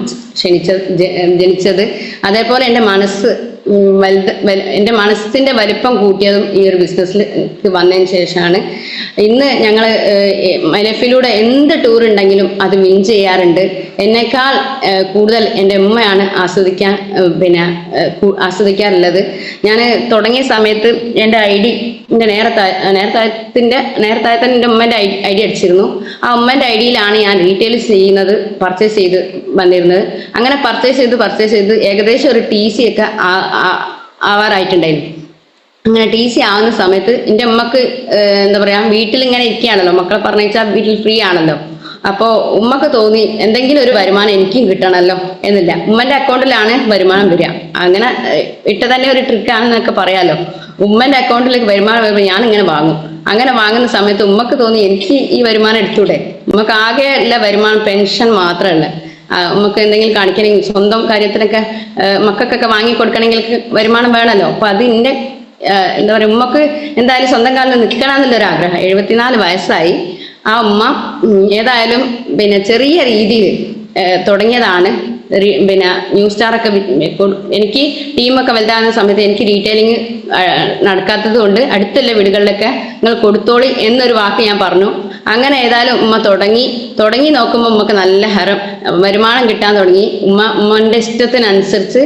ജനിച്ചത്. അതേപോലെ എൻ്റെ മനസ്സ് എൻ്റെ മനസ്സിന്റെ വലിപ്പം കൂട്ടിയതും ഈ ഒരു ബിസിനസ്സിലേക്ക് വന്നതിന് ശേഷമാണ്. ഇന്ന് ഞങ്ങൾ മൈ ലൈഫിലൂടെ എന്ത് ടൂർ ഉണ്ടെങ്കിലും അത് വിൻ ചെയ്യാറുണ്ട്. എന്നേക്കാൾ കൂടുതൽ എൻ്റെ ഉമ്മയാണ് ആസ്വദിക്കാറുള്ളത്. ഞാൻ തുടങ്ങിയ സമയത്ത് എൻ്റെ നേരത്തെ എൻ്റെ ഉമ്മൻ്റെ ID അടിച്ചിരുന്നു. ആ ഉമ്മൻ്റെ IDയിലാണ് ഞാൻ റീറ്റെയിൽ ചെയ്യുന്നത്, പർച്ചേസ് ചെയ്ത് വന്നിരുന്നത്. അങ്ങനെ പർച്ചേസ് ചെയ്ത് ഏകദേശം ഒരു TC ഒക്കെ ആവാറായിട്ടുണ്ടായിരുന്നു. അങ്ങനെ TC ആവുന്ന സമയത്ത് എൻ്റെ ഉമ്മക്ക് എന്താ പറയാ വീട്ടിൽ ഇങ്ങനെ ഇരിക്കുകയാണല്ലോ, മക്കളെ പറഞ്ഞാൽ വീട്ടിൽ ഫ്രീ ആണല്ലോ. അപ്പോൾ ഉമ്മക്ക് തോന്നി എന്തെങ്കിലും ഒരു വരുമാനം എനിക്കും കിട്ടണമല്ലോ എന്നില്ല. ഉമ്മന്റെ അക്കൗണ്ടിലാണ് വരുമാനം വരിക. അങ്ങനെ ഇട്ട തന്നെ ഒരു ട്രിക്കാണെന്നൊക്കെ പറയാലോ. ഉമ്മന്റെ അക്കൗണ്ടിലേക്ക് വരുമാനം വരുമ്പോൾ ഞാൻ ഇങ്ങനെ വാങ്ങും. അങ്ങനെ വാങ്ങുന്ന സമയത്ത് ഉമ്മക്ക് തോന്നി എനിക്ക് ഈ വരുമാനം എടുത്തൂടെ. ഉമ്മക്ക് ആകെ ഉള്ള വരുമാനം പെൻഷൻ മാത്രമല്ല, നമുക്ക് എന്തെങ്കിലും കാണിക്കണമെങ്കിൽ സ്വന്തം കാര്യത്തിനൊക്കെ മക്കൾക്കൊക്കെ വാങ്ങി കൊടുക്കണമെങ്കിൽ വരുമാനം വേണമല്ലോ. അപ്പൊ അത് എൻ്റെ എന്താ പറയുക ഉമ്മക്ക് എന്തായാലും സ്വന്തം കാലിൽ നിൽക്കണം എന്നുള്ളൊരു ആഗ്രഹം. 74 വയസ്സായി. ആ ഉമ്മ ഏതായാലും ചെറിയ രീതിയിൽ തുടങ്ങിയതാണ്. ന്യൂസ് സ്റ്റാറൊക്കെ എനിക്ക് ടീമൊക്കെ വലുതാകുന്ന സമയത്ത് എനിക്ക് റീറ്റെയിലിംഗ് നടക്കാത്തത് കൊണ്ട് അടുത്തുള്ള വീടുകളിലൊക്കെ നിങ്ങൾ കൊടുത്തോളി എന്നൊരു വാക്ക് ഞാൻ പറഞ്ഞു. അങ്ങനെ ഏതായാലും ഉമ്മ തുടങ്ങി നോക്കുമ്പോൾ ഉമ്മക്ക് നല്ല വരുമാനം കിട്ടാൻ തുടങ്ങി. ഉമ്മന്റെ ഇഷ്ടത്തിനനുസരിച്ച്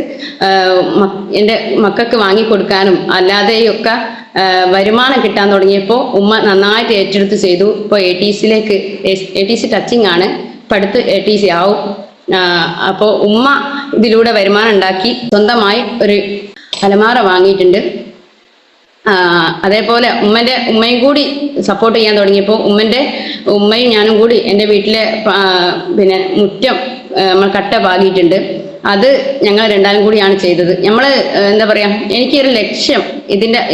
എൻ്റെ മക്കൾക്ക് വാങ്ങിക്കൊടുക്കാനും അല്ലാതെയൊക്കെ വരുമാനം കിട്ടാൻ തുടങ്ങിയപ്പോൾ ഉമ്മ നന്നായിട്ട് ഏറ്റെടുത്ത് ചെയ്തു. ഇപ്പോൾ ATC ടച്ചിങ് ആണ്, ഇപ്പം അടുത്ത് ATC ആവും. അപ്പോൾ ഉമ്മ ഇതിലൂടെ വരുമാനം ഉണ്ടാക്കി സ്വന്തമായി ഒരു അലമാര വാങ്ങിയിട്ടുണ്ട്. അതേപോലെ ഉമ്മയും കൂടി സപ്പോർട്ട് ചെയ്യാൻ തുടങ്ങിയപ്പോൾ ഉമ്മയും ഞാനും കൂടി എൻ്റെ വീട്ടിലെ മുറ്റം നമ്മൾ കട്ട പാകിയിട്ടുണ്ട്. അത് ഞങ്ങൾ രണ്ടാളും കൂടിയാണ് ചെയ്തത്. നമ്മൾ എന്താ പറയാ എനിക്കൊരു ലക്ഷ്യം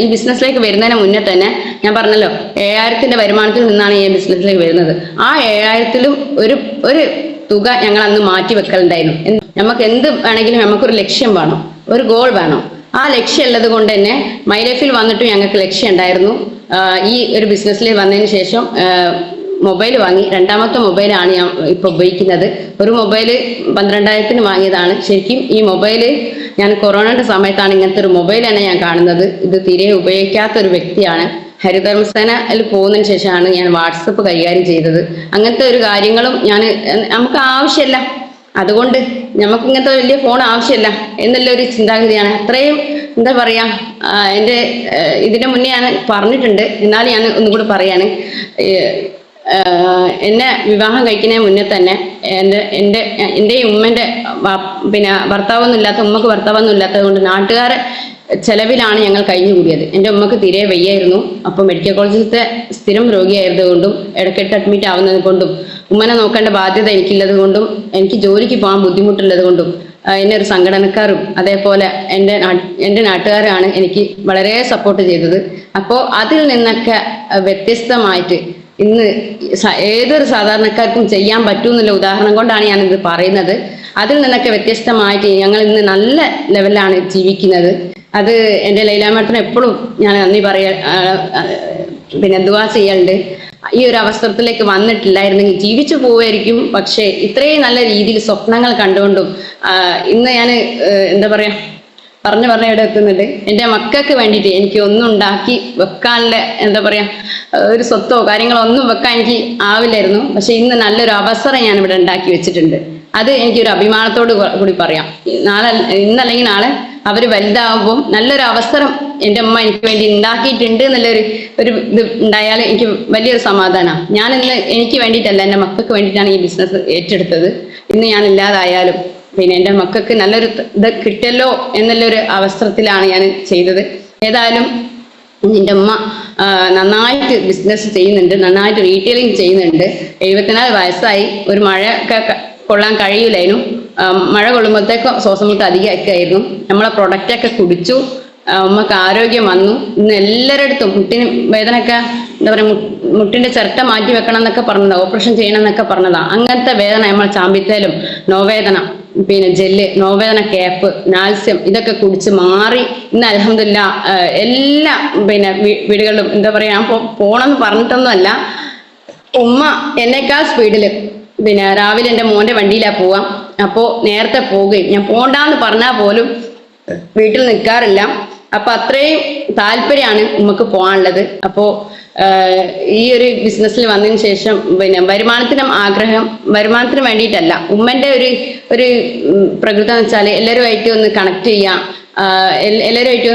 ഈ ബിസിനസ്സിലേക്ക് വരുന്നതിന് മുന്നേ തന്നെ ഞാൻ പറഞ്ഞല്ലോ 7000 വരുമാനത്തിൽ നിന്നാണ് ഈ ബിസിനസ്സിലേക്ക് വരുന്നത്. ആ 7000-ലും ഒരു തുക ഞങ്ങൾ അന്ന് മാറ്റി വെക്കലുണ്ടായിരുന്നു. നമുക്ക് എന്ത് വേണമെങ്കിലും നമുക്കൊരു ലക്ഷ്യം വേണം, ഒരു ഗോൾ വേണം. ആ ലക്ഷ്യം ഉള്ളത് കൊണ്ട് തന്നെ മൈ ലൈഫിൽ വന്നിട്ടും ഞങ്ങൾക്ക് ലക്ഷ്യം ഉണ്ടായിരുന്നു. ഈ ഒരു ബിസിനസ്സിൽ വന്നതിന് ശേഷം മൊബൈൽ വാങ്ങി. രണ്ടാമത്തെ മൊബൈലാണ് ഞാൻ ഇപ്പൊ ഉപയോഗിക്കുന്നത്. ഒരു മൊബൈൽ 12,000-ന് വാങ്ങിയതാണ്. ശരിക്കും ഈ മൊബൈല് ഞാൻ കൊറോണയുടെ സമയത്താണ് ഇങ്ങനത്തെ ഒരു മൊബൈലാണ് ഞാൻ കാണുന്നത്. ഇത് തീരെ ഉപയോഗിക്കാത്ത ഒരു വ്യക്തിയാണ്. ഹരിതകർമ്മസേനയിൽ പോകുന്നതിന് ശേഷമാണ് ഞാൻ വാട്സപ്പ് കൈകാര്യം ചെയ്തത്. അങ്ങനത്തെ ഒരു കാര്യങ്ങളും നമുക്ക് ആവശ്യമില്ല, അതുകൊണ്ട് നമുക്ക് ഇങ്ങനത്തെ വലിയ ഫോൺ ആവശ്യമില്ല എന്നുള്ള ഒരു ചിന്താഗതിയാണ്. അത്രയും എന്താ പറയാ, ഇതിന്റെ മുന്നേ ഞാൻ പറഞ്ഞിട്ടുണ്ട്, എന്നാലും ഞാൻ ഒന്നുകൂടി പറയാണ്. എന്നെ വിവാഹം കഴിക്കുന്നതിന് മുന്നേ തന്നെ എന്റെയും ഉമ്മന്റെ ഭർത്താവൊന്നും ഇല്ലാത്ത ഉമ്മക്ക് ഭർത്താവൊന്നും ഇല്ലാത്തത് കൊണ്ട് നാട്ടുകാരെ ചെലവിലാണ് ഞങ്ങൾ കഴിഞ്ഞുകൂടിയത്. എൻ്റെ ഉമ്മക്ക് തീരെ വയ്യായിരുന്നു. അപ്പോൾ മെഡിക്കൽ കോളേജിലത്തെ സ്ഥിരം രോഗിയായിരുന്നതുകൊണ്ടും ഇടയ്ക്കിട്ട് അഡ്മിറ്റ് ആവുന്നത് കൊണ്ടും ഉമ്മനെ നോക്കേണ്ട ബാധ്യത എനിക്കുള്ളത് കൊണ്ടും എനിക്ക് ജോലിക്ക് പോകാൻ ബുദ്ധിമുട്ടുള്ളത് കൊണ്ടും എന്നെ ഒരു സംഘടനക്കാരും അതേപോലെ എൻ്റെ നാട്ടുകാരാണ് എനിക്ക് വളരെ സപ്പോർട്ട് ചെയ്തത്. അപ്പോൾ അതിൽ നിന്നൊക്കെ വ്യത്യസ്തമായിട്ട് ഇന്ന് ഏതൊരു സാധാരണക്കാർക്കും ചെയ്യാൻ പറ്റൂന്നുള്ള ഉദാഹരണം കൊണ്ടാണ് ഞാനിത് പറയുന്നത്. അതിൽ നിന്നൊക്കെ വ്യത്യസ്തമായിട്ട് ഞങ്ങൾ ഇന്ന് നല്ല ലെവലിലാണ് ജീവിക്കുന്നത്. അത് എൻ്റെ ലൈല മാഡത്തിന് എപ്പോഴും ഞാൻ നന്ദി ദുആ ചെയ്യലുണ്ട്. ഈ ഒരു അവസരത്തിലേക്ക് വന്നിട്ടില്ലായിരുന്നെങ്കിൽ ജീവിച്ചു പോവുമായിരിക്കും. പക്ഷേ ഇത്രയും നല്ല രീതിയിൽ സ്വപ്നങ്ങൾ കണ്ടുകൊണ്ടും ഇന്ന് ഞാൻ എന്താ പറയാ പറഞ്ഞു ഇവിടെ എത്തുന്നുണ്ട്. എൻ്റെ മക്കൾക്ക് വേണ്ടിയിട്ട് എനിക്ക് ഒന്നും ഉണ്ടാക്കി വെക്കാനുള്ള എന്താ പറയാ ഒരു സ്വത്തോ കാര്യങ്ങളോ ഒന്നും വെക്കാൻ എനിക്ക് ആവില്ലായിരുന്നു. പക്ഷെ ഇന്ന് നല്ലൊരു അവസരം ഞാൻ ഇവിടെ ഉണ്ടാക്കി വെച്ചിട്ടുണ്ട്. അത് എനിക്കൊരു അഭിമാനത്തോട് കൂടി പറയാം. ഇന്നല്ലെങ്കിൽ നാളെ അവർ വലുതാവുമ്പോൾ നല്ലൊരു അവസരം എൻ്റെ അമ്മ എനിക്ക് വേണ്ടി ഉണ്ടാക്കിയിട്ടുണ്ട് എന്നുള്ളൊരു ഇത് ഉണ്ടായാൽ എനിക്ക് വലിയൊരു സമാധാനമാണ്. ഞാനിന്ന് എനിക്ക് വേണ്ടിയിട്ടല്ല, എൻ്റെ മക്കൾക്ക് വേണ്ടിയിട്ടാണ് ഈ ബിസിനസ് ഏറ്റെടുത്തത്. ഇന്ന് ഞാൻ ഇല്ലാതായാലും എൻ്റെ മക്കൾക്ക് നല്ലൊരു ഇത് കിട്ടല്ലോ എന്നുള്ളൊരു അവസരത്തിലാണ് ഞാൻ ചെയ്തത്. ഏതായാലും എൻ്റെ അമ്മ നന്നായിട്ട് ബിസിനസ് ചെയ്യുന്നുണ്ട്, നന്നായിട്ട് റീറ്റെയിലിംഗ് ചെയ്യുന്നുണ്ട്. 74 വയസ്സായി. ഒരു മഴയൊക്കെ കൊള്ളാൻ കഴിയില്ലായിരുന്നു. മഴ കൊള്ളുമ്പോഴത്തേക്കും ശ്വാസമുട്ട് അധികമായിരുന്നു. നമ്മളെ പ്രൊഡക്റ്റൊക്കെ കുടിച്ചു. ഉമ്മക്ക് ആരോഗ്യം വന്നു. ഇന്ന് എല്ലാവരുടെ മുട്ടിന് വേദനയൊക്കെ എന്താ പറയുക, മുട്ടിന്റെ ചിരട്ട മാറ്റി വെക്കണം എന്നൊക്കെ പറഞ്ഞതാ, ഓപ്പറേഷൻ ചെയ്യണം എന്നൊക്കെ പറഞ്ഞതാ. അങ്ങനത്തെ വേദന നമ്മൾ ചാമ്പിത്തേലും നോവേദന, ജെല്ല്, നോവേദന ക്യാപ്പ്, നാൽസ്യം ഇതൊക്കെ കുടിച്ച് മാറി. ഇന്ന് അൽഹംദുലില്ലാ എല്ലാ വീടുകളിലും എന്താ പറയാ, ഞാൻ പോണെന്ന് പറഞ്ഞിട്ടൊന്നുമല്ല, ഉമ്മ എന്നേക്കാൾ സ്പീഡില് രാവിലെ എൻ്റെ മോന്റെ വണ്ടിയിലാ പോവാം. അപ്പോ നേരത്തെ പോവുകയും ഞാൻ പോണ്ടാന്ന് പറഞ്ഞാൽ പോലും വീട്ടിൽ നിൽക്കാറില്ല. അപ്പൊ അത്രയും താല്പര്യമാണ് ഉമ്മക്ക് പോകാനുള്ളത്. അപ്പോ ഈ ഒരു ബിസിനസ്സിൽ വന്നതിന് ശേഷം വരുമാനത്തിനും ആഗ്രഹം, വരുമാനത്തിന് വേണ്ടിയിട്ടല്ല, ഉമ്മന്റെ ഒരു പ്രകൃതം എന്ന് വെച്ചാൽ എല്ലാവരുമായിട്ട് ഒന്ന് കണക്ട് ചെയ്യാം, എല്ലാവരുമായിട്ട്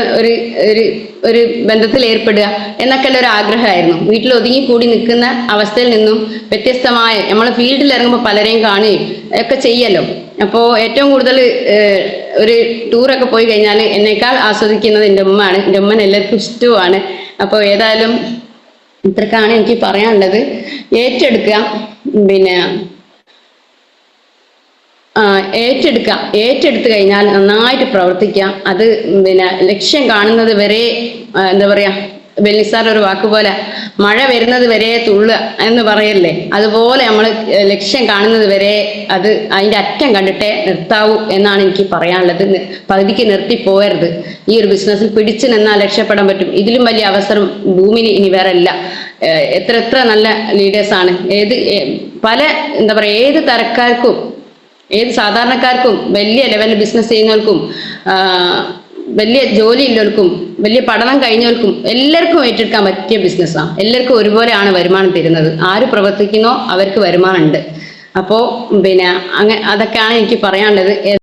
ഒരു ബന്ധത്തിൽ ഏർപ്പെടുക എന്നൊക്കെ ഒരു ആഗ്രഹമായിരുന്നു. വീട്ടിൽ ഒതുങ്ങിക്കൂടി നിൽക്കുന്ന അവസ്ഥയിൽ നിന്നും വ്യത്യസ്തമായ നമ്മൾ ഫീൽഡിൽ ഇറങ്ങുമ്പോൾ പലരെയും കാണുകയും ഒക്കെ ചെയ്യല്ലോ. അപ്പോൾ ഏറ്റവും കൂടുതൽ ഒരു ടൂറൊക്കെ പോയി കഴിഞ്ഞാൽ എന്നേക്കാൾ ആസ്വദിക്കുന്നത് എൻ്റെ ഉമ്മയാണ്. എൻ്റെ ഉമ്മനെ എല്ലാവർക്കും ഇഷ്ടവുമാണ്. അപ്പോൾ ഏതായാലും ഇത്രക്കാണ് എനിക്ക് പറയാനുള്ളത്. ഏറ്റെടുക്കുക, ഏറ്റെടുത്തു കഴിഞ്ഞാൽ നന്നായിട്ട് പ്രവർത്തിക്കാം. അത് ലക്ഷ്യം കാണുന്നത് വരെ എന്താ പറയാ, ബെല്ലിസാർ ഒരു വാക്കുപോലെ മഴ വരുന്നത് വരെ തുള്ളുക എന്ന് പറയല്ലേ, അതുപോലെ നമ്മൾ ലക്ഷ്യം കാണുന്നത് വരെ അത് അതിന്റെ അറ്റം കണ്ടിട്ടേ നിർത്താവൂ എന്നാണ് എനിക്ക് പറയാനുള്ളത്. പകുതിക്ക് നിർത്തി പോകരുത്. ഈ ഒരു ബിസിനസ്സിൽ പിടിച്ചു നിന്നാൽ രക്ഷപ്പെടാൻ പറ്റും. ഇതിലും വലിയ അവസരം ഭൂമിയിൽ ഇനി വേറെ ഇല്ല. എത്ര നല്ല ലീഡേഴ്സാണ്. പല എന്താ പറയാ, ഏത് തരക്കാർക്കും ഏത് സാധാരണക്കാർക്കും വലിയ ലെവലിൽ ബിസിനസ് ചെയ്യുന്നവർക്കും വലിയ ജോലി ഉള്ളവർക്കും വലിയ പഠനം കഴിഞ്ഞവർക്കും എല്ലാവർക്കും ഏറ്റെടുക്കാൻ പറ്റിയ ബിസിനസ്സാണ്. എല്ലാവർക്കും ഒരുപോലെയാണ് വരുമാനം തരുന്നത്. ആര് പ്രവർത്തിക്കുന്നോ അവർക്ക് വരുമാനം ഉണ്ട്. അപ്പോൾ അതൊക്കെയാണ് എനിക്ക് പറയാനുള്ളത്.